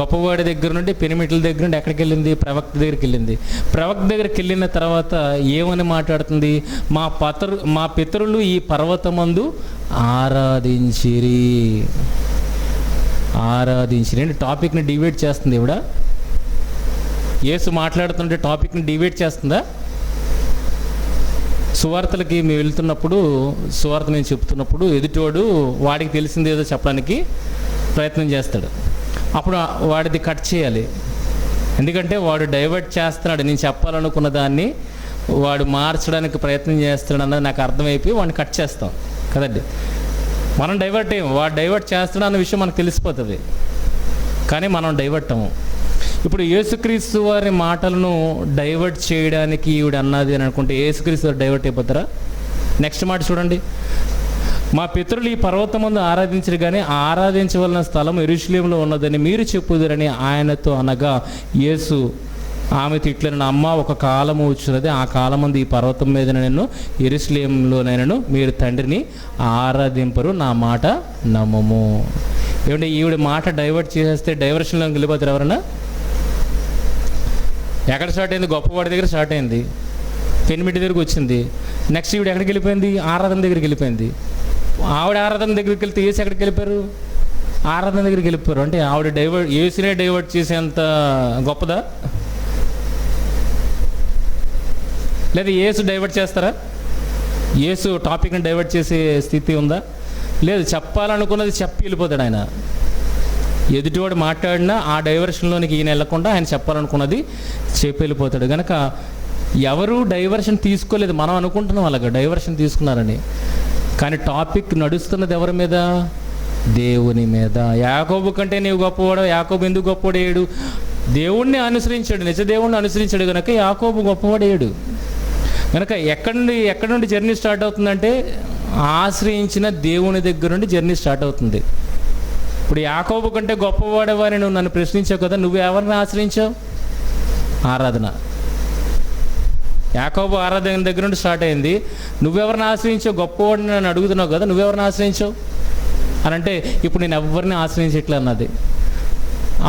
గొప్పవాడి దగ్గర నుండి, పెనిమిట్ల దగ్గర నుండి ఎక్కడికి వెళ్ళింది? ప్రవక్త దగ్గరికి వెళ్ళింది. ప్రవక్త దగ్గరికి వెళ్ళిన తర్వాత ఏమని మాట్లాడుతుంది? మా పితరులు ఈ పర్వతమందు ఆరాధించిరి. టాపిక్ని డివైడ్ చేస్తుంది ఇవిడ. యేసు మాట్లాడుతుంటే టాపిక్ని డివైడ్ చేస్తుందా? సువార్తలకి మేము వెళ్తున్నప్పుడు, సువార్త మేము చెప్తున్నప్పుడు ఎదుటివాడు వాడికి తెలిసింది ఏదో చెప్పడానికి ప్రయత్నం చేస్తాడు. అప్పుడు వాడిది కట్ చేయాలి. ఎందుకంటే వాడు డైవర్ట్ చేస్తున్నాడు. నేను చెప్పాలనుకున్న దాన్ని వాడు మార్చడానికి ప్రయత్నం చేస్తున్నాడు అన్నది నాకు అర్థమైపోయి వాడిని కట్ చేస్తాం కదండి. మనం డైవర్ట్ అయ్యాం, వాడు డైవర్ట్ చేస్తున్నాడు అన్న విషయం మనకు తెలిసిపోతుంది, కానీ మనం డైవర్ట్ అవ్వం. ఇప్పుడు యేసుక్రీస్తు వారి మాటలను డైవర్ట్ చేయడానికి ఈవిడ అన్నది అని అనుకుంటే యేసుక్రీస్తు వారు డైవర్ట్ అయిపోతారా? నెక్స్ట్ మాట చూడండి. మా పితరులు ఈ పర్వతమందు ఆరాధించరు, కానీ ఆరాధించవలసిన స్థలం యెరూషలేములో ఉన్నదని మీరు చెప్పుదురని ఆయనతో అనగా యేసు ఆమె తిట్లను, అమ్మ ఒక కాలము వచ్చినది, ఆ కాలమంది ఈ పర్వతం మీద నేను యెరూషలేములోనైనను మీరు తండ్రిని ఆరాధింపరు, నా మాట నమ్మము. ఏమంటే ఈవిడ మాట డైవర్ట్ చేసేస్తే డైవర్షన్లో వెళ్ళిపోతారు ఎవరన్నా? ఎక్కడ స్టార్ట్ అయింది? గొప్పవాడి దగ్గర స్టార్ట్ అయింది, పెనిమిటి దగ్గరికి వచ్చింది. నెక్స్ట్ ఈవిడ ఎక్కడికి వెళ్ళిపోయింది? ఆరాధన దగ్గరికి వెళ్ళిపోయింది. ఆవిడ ఆరాధన దగ్గరికి వెళ్తే ఏసు ఎక్కడికి వెళ్ళిపోయారు? ఆరాధన దగ్గరికి వెళ్ళిపోయారు. అంటే ఆవిడ ఏసునే డైవర్ట్ చేసేంత గొప్పదా? లేదా ఏసు డైవర్ట్ చేస్తారా? ఏసు టాపిక్ని డైవర్ట్ చేసే స్థితి ఉందా? లేదు. చెప్పాలనుకున్నది చెప్పి వెళ్ళిపోతాడు ఆయన. ఎదుటివాడు మాట్లాడినా ఆ డైవర్షన్లోనికి ఈయన వెళ్ళకుండా ఆయన చెప్పాలనుకున్నది చెప్పి వెళ్ళిపోతాడు. కనుక ఎవరు డైవర్షన్ తీసుకోలేదు. మనం అనుకుంటున్నాం అలాగా డైవర్షన్ తీసుకున్నారని, కానీ టాపిక్ నడుస్తున్నది ఎవరి మీద? దేవుని మీద. యాకోబు కంటే నీవు గొప్పవాడు. యాకోబు ఎందుకు గొప్పవాడేడు? దేవుణ్ణి అనుసరించాడు, నిజ దేవుణ్ణి అనుసరించాడు కనుక యాకోబు గొప్పవాడేడు. కనుక ఎక్కడి నుండి జర్నీ స్టార్ట్ అవుతుందంటే ఆశ్రయించిన దేవుని దగ్గర నుండి జర్నీ స్టార్ట్ అవుతుంది. ఇప్పుడు యాకోబు కంటే గొప్పవాడేవాని నువ్వు నన్ను ప్రశ్నించావు కదా, నువ్వు ఎవరిని ఆశ్రయించావు? ఆరాధన. యాకోబు ఆరాధన దగ్గర నుండి స్టార్ట్ అయింది. నువ్వెవరిని ఆశ్రయించావు? గొప్పవాడిని నన్ను అడుగుతున్నావు కదా, నువ్వెవరిని ఆశ్రయించావు అని అంటే ఇప్పుడు నేను ఎవరిని ఆశ్రయించట్లే అన్నది.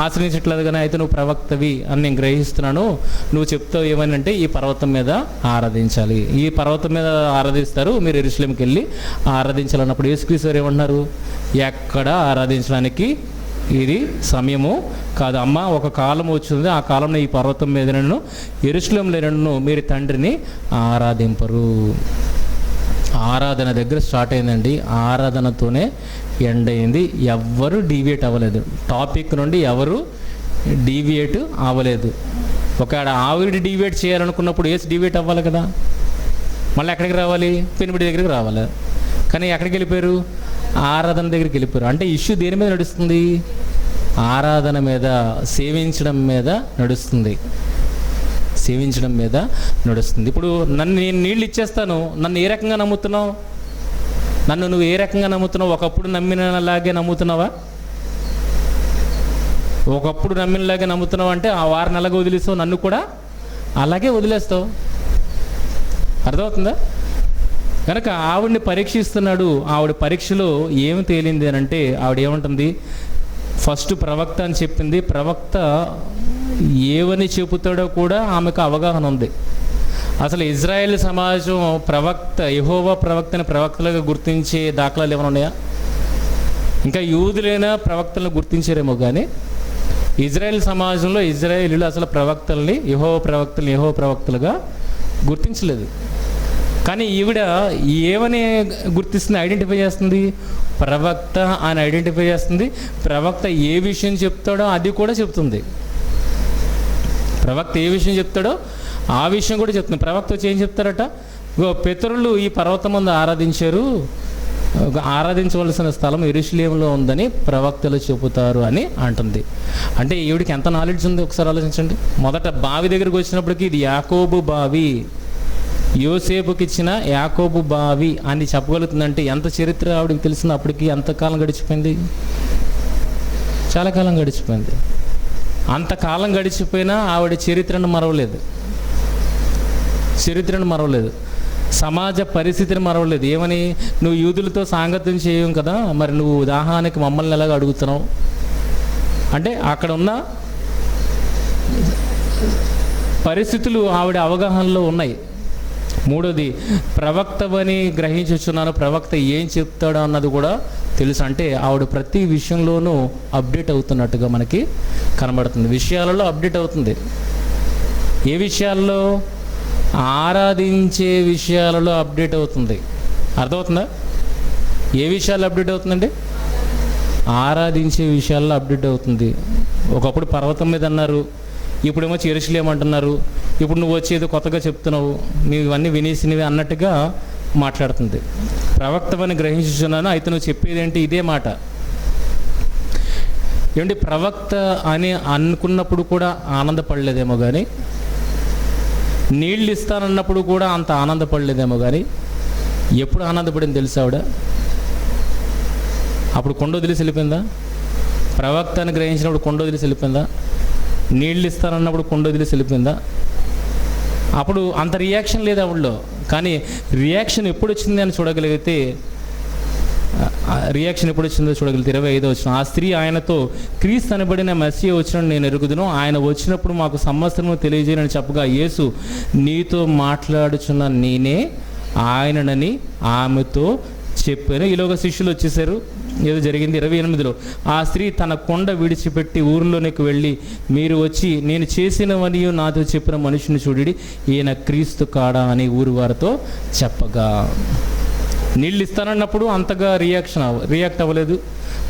ఆశ్రయించట్లేదు కానీ అయితే నువ్వు ప్రవక్తవి అని నేను గ్రహిస్తున్నాను. నువ్వు చెప్తావు ఏమని అంటే ఈ పర్వతం మీద ఆరాధించాలి, ఈ పర్వతం మీద ఆరాధిస్తారు, మీరు యెరూషలేముకి వెళ్ళి ఆరాధించాలన్నప్పుడు యేసుక్రీస్తు వారు ఏమన్నారు? ఎక్కడ ఆరాధించడానికి ఇది సమయము కాదు అమ్మ, ఒక కాలం వచ్చింది, ఆ కాలంలో ఈ పర్వతం మీద నన్ను యెరూషలేములో నన్ను మీరు తండ్రిని ఆరాధింపరు. ఆరాధన దగ్గర స్టార్ట్ అయిందండి. ఆరాధనతోనే ఎండ్ అయింది. ఎవ్వరు డీవియేట్ అవ్వలేదు, టాపిక్ నుండి ఎవరు డీవియేట్ అవ్వలేదు. ఒకవేళ ఆవిడ డీవియేట్ చేయాలనుకున్నప్పుడు ఏసు డీవియేట్ అవ్వాలి కదా, మళ్ళీ ఎక్కడికి రావాలి? పెనిమిడి దగ్గరికి రావాలి. కానీ ఎక్కడికి వెళ్ళిపోయారు? ఆరాధన దగ్గరికి వెళ్ళిపోయారు. అంటే ఇష్యూ దేని మీద నడుస్తుంది? ఆరాధన మీద, సేవించడం మీద నడుస్తుంది. సేవించడం మీద నడుస్తుంది. ఇప్పుడు నేను నీళ్ళు ఇచ్చేస్తాను, నన్ను ఏ రకంగా నమ్ముతున్నావు? నన్ను నువ్వు ఏ రకంగా నమ్ముతున్నావు? ఒకప్పుడు నమ్మినలాగే నమ్ముతున్నావా? ఒకప్పుడు నమ్మినలాగే నమ్ముతున్నావు అంటే ఆ వారిని అలాగే వదిలేస్తావు, నన్ను కూడా అలాగే వదిలేస్తావు. అర్థమవుతుందా? కనుక ఆవిడ్ని పరీక్షిస్తున్నాడు. ఆవిడ పరీక్షలో ఏమి తేలింది అని అంటే ఆవిడ ఏమంటుంది? ఫస్ట్ ప్రవక్త అని చెప్పింది. ప్రవక్త ఏవని చెబుతాడో కూడా ఆమెకు అవగాహన ఉంది. అసలు ఇజ్రాయెల్ సమాజం ప్రవక్త, యెహోవా ప్రవక్తని ప్రవక్తలుగా గుర్తించే దాఖలాలు ఏమైనా ఉన్నాయా? ఇంకా యూదులైనా ప్రవక్తలను గుర్తించారేమో కానీ ఇజ్రాయెల్ సమాజంలో ఇజ్రాయేలీలు అసలు ప్రవక్తల్ని, యెహోవా ప్రవక్తలుగా గుర్తించలేదు. కానీ ఈవిడ ఏమని గుర్తిస్తుంది? ఐడెంటిఫై చేస్తుంది. ప్రవక్త అని ఐడెంటిఫై చేస్తుంది. ప్రవక్త ఏ విషయం చెప్తాడో అది కూడా చెప్తుంది. ప్రవక్త ఏ విషయం చెప్తాడో ఆ విషయం కూడా చెప్తుంది. ప్రవక్త వచ్చి ఏం చెప్తారట? పితరులు ఈ పర్వతం ముందు ఆరాధించారు, ఆరాధించవలసిన స్థలం యెరూషలేములో ఉందని ప్రవక్తలు చెబుతారు అని అంటుంది. అంటే ఈవిడికి ఎంత నాలెడ్జ్ ఉంది ఒకసారి ఆలోచించండి. మొదట బావి దగ్గరికి వచ్చినప్పటికీ ఇది యాకోబు బావి, యోసేపుకి ఇచ్చిన యాకోబు బావి అని చెప్పగలుగుతుందంటే ఎంత చరిత్ర ఆవిడకి తెలిసింది. అప్పటికి ఎంతకాలం గడిచిపోయింది? చాలా కాలం గడిచిపోయింది. అంతకాలం గడిచిపోయినా ఆవిడ చరిత్రను మరవలేదు. సమాజ పరిస్థితిని మరవలేదు. ఏమని? నువ్వు యూదులతో సాంగత్యం చేయవు కదా, మరి నువ్వు దాహానికి మమ్మల్ని ఎలాగ అడుగుతున్నావు అంటే అక్కడ ఉన్న పరిస్థితులు ఆవిడ అవగాహనలో ఉన్నాయి. మూడోది, ప్రవక్తవని గ్రహించుచున్నాను, ప్రవక్త ఏం చెప్తాడో అన్నది కూడా తెలుసు. అంటే ఆవిడ ప్రతి విషయంలోనూ అప్డేట్ అవుతున్నట్టుగా మనకి కనబడుతుంది. విషయాలలో అప్డేట్ అవుతుంది. ఏ విషయాల్లో? ఆరాధించే విషయాలలో అప్డేట్ అవుతుంది. అర్థమవుతుందా? ఏ విషయాల్లో అప్డేట్ అవుతుందండి? ఆరాధించే విషయాల్లో అప్డేట్ అవుతుంది. ఒకప్పుడు పర్వతం మీద అన్నారు, ఇప్పుడేమో యెరూషలేము అంటున్నారు. ఇప్పుడు నువ్వు వచ్చేది కొత్తగా చెప్తున్నావు, నీవు ఇవన్నీ వినేసినవి అన్నట్టుగా మాట్లాడుతుంది. ప్రవక్తవని గ్రహించుచున్నాను, అయితే నువ్వు చెప్పేది ఏంటి? ఇదే మాట. ఏమంటే ప్రవక్త అని అనుకున్నప్పుడు కూడా ఆనందపడలేదేమో కానీ, నీళ్ళు ఇస్తానన్నప్పుడు కూడా అంత ఆనందపడలేదేమో కానీ, ఎప్పుడు ఆనందపడింది తెలుసా ఆవిడ? అప్పుడు కొండ వదిలేసి వెళ్ళిపోయిందా? ప్రవక్త అని గ్రహించినప్పుడు కొండ వదిలేసి వెళ్ళిపోయిందా? నీళ్ళు ఇస్తానన్నప్పుడు కుండ వదిలేసి వెళ్ళిపోయిందా? అప్పుడు అంత రియాక్షన్ లేదు ఆవిడలో. కానీ రియాక్షన్ ఎప్పుడు వచ్చింది అని చూడగలిగితే, రియాక్షన్ ఎప్పుడు వచ్చిందో చూడగలిగితే 25వ వచనం, ఆ స్త్రీ ఆయనతో, క్రీస్తు అనబడిన మెస్సియా వచ్చినట్టు నేను ఎరుగుదును, ఆయన వచ్చినప్పుడు మాకు సంవత్సరము తెలియజేయని చెప్పగా, యేసు, నీతో మాట్లాడుచున్న నేనే ఆయననని ఆమెతో చెప్పాను. ఈలోగా శిష్యులు వచ్చేసారు. ఏదో జరిగింది. 28లో, ఆ స్త్రీ తన కొండ విడిచిపెట్టి ఊరిలోనికి వెళ్ళి, మీరు వచ్చి నేను చేసినవని నాతో చెప్పిన మనిషిని చూడి, ఈయన క్రీస్తు కాడా అని ఊరి వారితో చెప్పగా. నీళ్ళు ఇస్తానన్నప్పుడు అంతగా రియాక్ట్ అవ్వలేదు.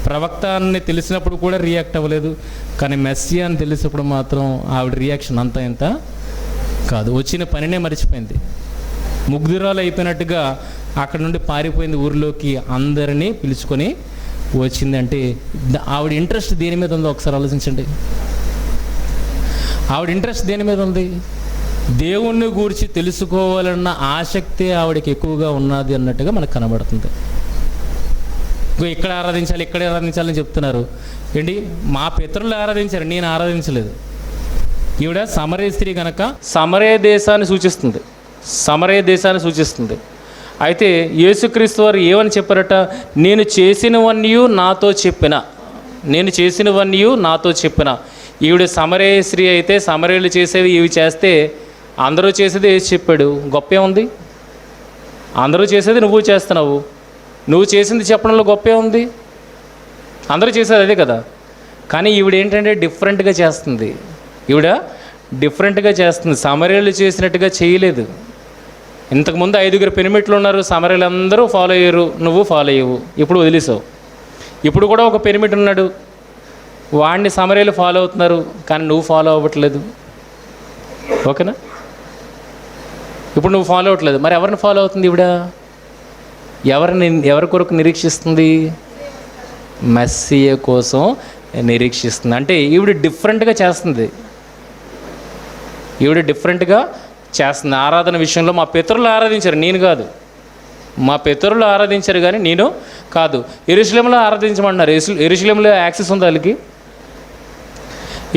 ప్రవక్త అని తెలిసినప్పుడు కూడా రియాక్ట్ అవ్వలేదు. కానీ మెస్సియా అని తెలిసినప్పుడు మాత్రం ఆవిడ రియాక్షన్ అంతా ఇంత కాదు. వచ్చిన పనినే మర్చిపోయింది. ముగ్ధురాలు అయిపోయినట్టుగా అక్కడ నుండి పారిపోయింది. ఊరిలోకి అందరినీ పిలుచుకొని వచ్చిందంటే ఆవిడ ఇంట్రెస్ట్ దేని మీద ఉందో ఒకసారి ఆలోచించండి. ఆవిడ ఇంట్రెస్ట్ దేని మీద ఉంది? దేవుణ్ణి గూర్చి తెలుసుకోవాలన్న ఆసక్తి ఆవిడకి ఎక్కువగా ఉన్నది అన్నట్టుగా మనకు కనబడుతుంది. ఇక్కడ ఆరాధించాలి, ఇక్కడే ఆరాధించాలని చెప్తున్నారు. ఏంటి, మా పితరులు ఆరాధించారు, నేను ఆరాధించలేదు. ఈవిడ సమరయ స్త్రీ కనుక సమరయ దేశాన్ని సూచిస్తుంది. సమరయ దేశాన్ని సూచిస్తుంది. అయితే యేసుక్రీస్తు వారు ఏమని చెప్పారట? నేను చేసినవన్నీ నాతో చెప్పిన. ఈవిడ సమరయ స్త్రీ అయితే సమరయులు చేసేవి ఇవి చేస్తే, అందరూ చేసేది ఏసి చెప్పాడు? గొప్పే ఉంది. అందరూ చేసేది నువ్వు చేస్తున్నావు, నువ్వు చేసింది చెప్పడంలో గొప్పే ఉంది. అందరూ చేసేది అదే కదా. కానీ ఈవిడ ఏంటంటే డిఫరెంట్గా చేస్తుంది. సమరయులు చేసినట్టుగా చేయలేదు. ఇంతకుముందు 5 పెనిమిట్లు ఉన్నారు, సమరయులు అందరూ ఫాలో అయ్యారు, నువ్వు ఫాలో అయ్యవు, ఇప్పుడు వదిలేసావు. ఇప్పుడు కూడా ఒక పెనిమిట్ ఉన్నాడు, వాడిని సమరయులు ఫాలో అవుతున్నారు, కానీ నువ్వు ఫాలో అవ్వట్లేదు. ఓకేనా? ఇప్పుడు నువ్వు ఫాలో అవ్వట్లేదు. మరి ఎవరిని ఫాలో అవుతుంది ఈవిడ? ఎవరి కొరకు నిరీక్షిస్తుంది? మెస్సియా కోసం నిరీక్షిస్తుంది. అంటే ఈవిడ డిఫరెంట్గా చేస్తుంది. ఆరాధన విషయంలో మా పితరులు ఆరాధించారు, నేను కాదు. మా పితరులు ఆరాధించారు కానీ నేను కాదు. యెరూషలేములో ఆరాధించమన్నారు. యెరూషలేములో యాక్సెస్ ఉందా? వాళ్ళకి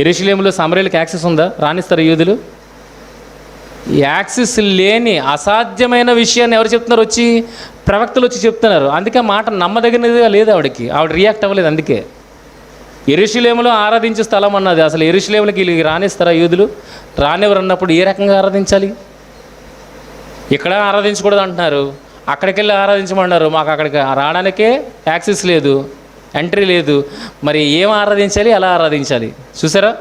యెరూషలేములో సమరయులకు యాక్సెస్ ఉందా? రాణిస్తారు యూదులు? యాక్సెస్ లేని అసాధ్యమైన విషయాన్ని ఎవరు చెప్తున్నారు? వచ్చి ప్రవక్తలు వచ్చి చెప్తున్నారు. అందుకే మాట నమ్మదగినదిగా లేదు ఆవిడ రియాక్ట్ అవ్వలేదు. అందుకే యెరూషలేములో ఆరాధించే స్థలం అన్నది. అసలు యెరూషలేములకి వీళ్ళకి రానిస్తారా యూదులు? రానివ్వరు. అన్నప్పుడు ఏ రకంగా ఆరాధించాలి? ఇక్కడ ఆరాధించకూడదు అంటున్నారు, అక్కడికి వెళ్ళి ఆరాధించమన్నారు. మాకు అక్కడికి రావడానికే యాక్సెస్ లేదు, ఎంట్రీ లేదు. మరి ఏం ఆరాధించాలి, ఎలా ఆరాధించాలి? చూసారా,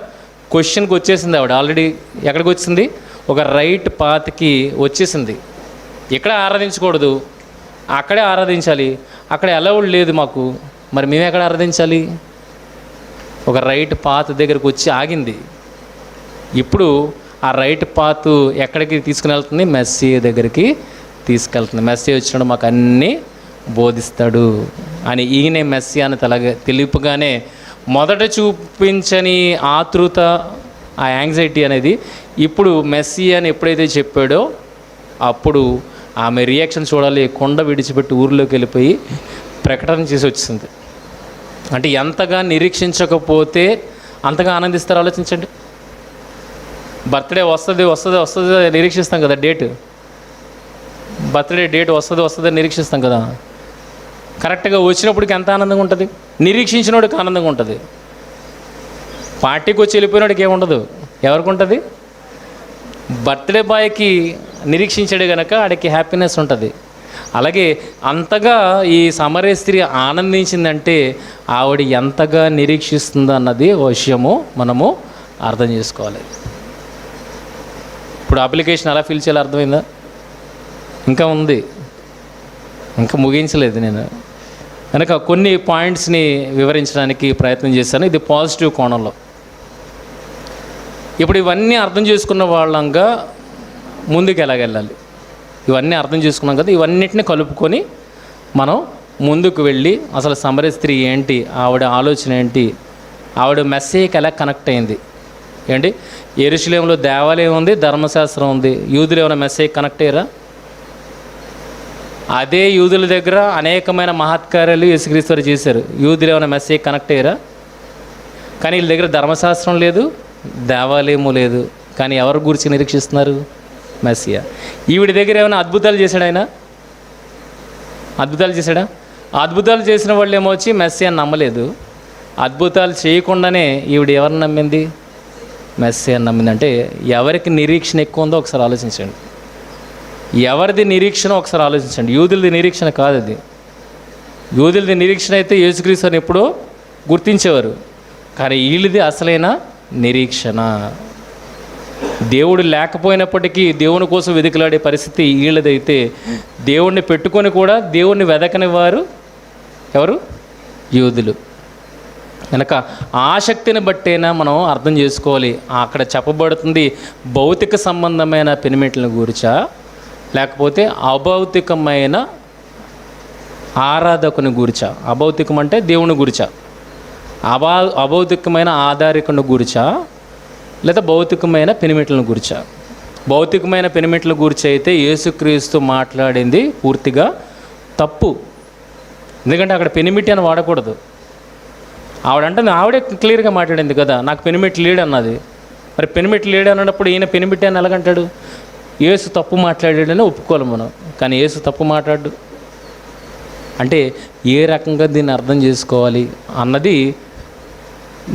క్వశ్చన్కి వచ్చేసింది ఆవిడ. ఆల్రెడీ ఎక్కడికి వచ్చింది? ఒక రైట్ పాత్కి వచ్చేసింది. ఇక్కడ ఆరాధించకూడదు, అక్కడే ఆరాధించాలి. అక్కడ అలౌడ్ లేదు మాకు, మరి మేము ఎక్కడ ఆరాధించాలి? ఒక రైట్ పాత్ దగ్గరకు వచ్చి ఆగింది. ఇప్పుడు ఆ రైట్ పాత్ ఎక్కడికి తీసుకుని వెళ్తుంది? మెస్సియా దగ్గరికి తీసుకెళ్తుంది. మెస్సియా వచ్చినాడు, మాకు అన్నీ బోధిస్తాడు అని ఈయనే మెస్సియా అని తెలుపుగానే మొదట చూపించని ఆతృత, ఆ యాంగ్జైటీ అనేది ఇప్పుడు మెస్సియా అని ఎప్పుడైతే చెప్పాడో అప్పుడు ఆమె రియాక్షన్ చూడాలి. కొండ విడిచిపెట్టి ఊరిలోకి వెళ్ళిపోయి ప్రకటన చేసి వచ్చింది. అంటే ఎంతగా నిరీక్షించకపోతే అంతగా ఆనందిస్తారో ఆలోచించండి. బర్త్డే వస్తుంది నిరీక్షిస్తాం కదా, బర్త్డే డేట్ వస్తుంది నిరీక్షిస్తాం కదా. కరెక్ట్గా వచ్చినప్పటికి ఎంత ఆనందంగా ఉంటుంది? నిరీక్షించినోడికి ఆనందంగా ఉంటుంది. పార్టీకి వచ్చి వెళ్ళిపోయినోడికి ఏముండదు. ఎవరికి ఉంటుంది? బర్త్డే బాయ్కి నిరీక్షించాడు కనుక ఆడికి హ్యాపీనెస్ ఉంటుంది. అలాగే అంతగా ఈ సమరయ స్త్రీ ఆనందించిందంటే ఆవిడ ఎంతగా నిరీక్షిస్తుందో అన్నది ఓ విషయము మనము అర్థం చేసుకోవాలి. ఇప్పుడు అప్లికేషన్ ఎలా ఫిల్ చేయాలో అర్థమైందా? ఇంకా ఉంది, ఇంకా ముగించలేదు నేను కనుక కొన్ని పాయింట్స్ని వివరించడానికి ప్రయత్నం చేశాను. ఇది పాజిటివ్ కోణంలో. ఇప్పుడు ఇవన్నీ అర్థం చేసుకున్న వాళ్ళంగా ముందుకు ఎలాగెళ్ళాలి? ఇవన్నీ అర్థం చేసుకున్నాం కదా, ఇవన్నిటిని కలుపుకొని మనం ముందుకు వెళ్ళి అసలు సమరయ స్త్రీ ఏంటి, ఆవిడ ఆలోచన ఏంటి, ఆవిడ మెస్సియాకి ఎలా కనెక్ట్ అయింది ఏంటి? యెరూషలేములో దేవాలయం ఉంది, ధర్మశాస్త్రం ఉంది. యూదులు ఏమైనా మెస్సియాకి కనెక్ట్ అయ్యారా? అదే యూదుల దగ్గర అనేకమైన మహత్కార్యాలు యేసుక్రీస్తు వారు చేశారు. యూదులు ఏమైనా మెస్సియాకి కనెక్ట్ అయ్యారా? కానీ వీళ్ళ దగ్గర ధర్మశాస్త్రం లేదు, దేవాలయము లేదు, కానీ ఎవరి గురించి నిరీక్షిస్తున్నారు? మెస్సియా. ఈవిడి దగ్గర ఏమైనా అద్భుతాలు చేశాడు ఆయన? అద్భుతాలు చేశాడా? అద్భుతాలు చేసిన వాళ్ళు ఏమో వచ్చి మెస్సియాని నమ్మలేదు. అద్భుతాలు చేయకుండానే ఈవిడ ఎవరిని నమ్మింది? మెస్సియాని నమ్మింది. అంటే ఎవరికి నిరీక్షణ ఎక్కువ ఉందో ఒకసారి ఆలోచించండి. ఎవరిది నిరీక్షణ ఒకసారి ఆలోచించండి. యూదులది నిరీక్షణ కాదు అది. యూదులది నిరీక్షణ అయితే యేసుక్రీస్తుని ఎప్పుడో గుర్తించేవారు, కానీ వీళ్ళది అసలైన నిరీక్షణ. దేవుడు లేకపోయినప్పటికీ దేవుని కోసం వెతుకులాడే పరిస్థితి వీళ్ళదైతే, దేవుణ్ణి పెట్టుకొని కూడా దేవుణ్ణి వెదకని వారు ఎవరు? యూదులు. కనుక ఆసక్తిని బట్టేనా మనం అర్థం చేసుకోవాలి. అక్కడ చెప్పబడుతుంది భౌతిక సంబంధమైన పెనిమిట్ల గురించా, లేకపోతే అభౌతికమైన ఆరాధకుని గురించా? అభౌతికం అంటే దేవుని గురించా? అభౌతికమైన ఆధారికుని గురించా, లేదా భౌతికమైన పెనిమిట్లను గురించా? భౌతికమైన పెనిమిట్ల గురించి అయితే యేసుక్రీస్తు మాట్లాడింది పూర్తిగా తప్పు. ఎందుకంటే అక్కడ పెనిమిటి అని వాడకూడదు. ఆవిడే క్లియర్గా మాట్లాడింది కదా, నాకు పెనిమిటి లేడు అన్నది. మరి పెనిమిటి లేడు అన్నప్పుడు ఈయన పెనిమిటి అని ఎలాగంటాడు? యేసు తప్పు మాట్లాడాడని ఒప్పుకోవాలి మనం, కానీ యేసు తప్పు మాట్లాడు అంటే ఏ రకంగా దీన్ని అర్థం చేసుకోవాలి అన్నది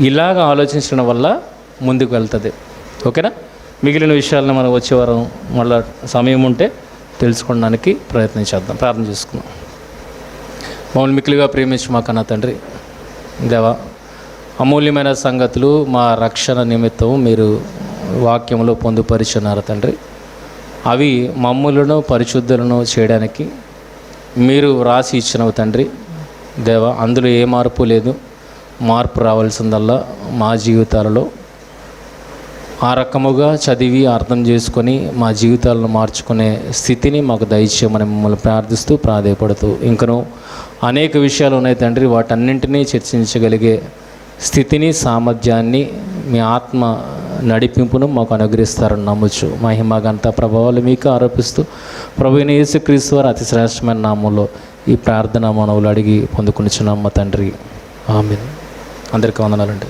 ఇలాగ ఆలోచించడం వల్ల ముందుకు వెళ్తుంది. ఓకేనా? మిగిలిన విషయాలను మనం వచ్చే వారం మళ్ళీ సమయం ఉంటే తెలుసుకోవడానికి ప్రయత్నించేద్దాం. ప్రార్థన చేసుకుందాం. మమ్మల్ని మిక్కిలిగా ప్రేమించి మా కన్నా తండ్రి, దేవా, అమూల్యమైన సంగతులు మా రక్షణ నిమిత్తం మీరు వాక్యంలో పొందుపరిచున్నారు తండ్రి. అవి మమ్ములను పరిశుద్ధులను చేయడానికి మీరు రాసి ఇచ్చినవి తండ్రి. దేవా, అందులో ఏ మార్పు లేదు. మార్పు రావాల్సిందల్లా మా జీవితాలలో ఆ రకముగా చదివి అర్థం చేసుకొని మా జీవితాలను మార్చుకునే స్థితిని మాకు దయచేయమని మిమ్మల్ని ప్రార్థిస్తూ ప్రాధేయపడుతూ, ఇంకనూ అనేక విషయాలు ఉన్నాయి తండ్రి, వాటన్నింటినీ చర్చించగలిగే స్థితిని, సామర్థ్యాన్ని, మీ ఆత్మ నడిపింపును మాకు అనుగ్రహిస్తారని నమ్మచ్చు. మహిమ ఘనత ప్రభావాలు మీకు ఆరోపిస్తూ ప్రభువైన యేసుక్రీస్తు వారి అతి శ్రేష్టమైన నామంలో ఈ ప్రార్థన మనవులు అడిగి పొందుకునిచున్నాం మా తండ్రి. ఆమేన్. అందరికీ వందనాలండి.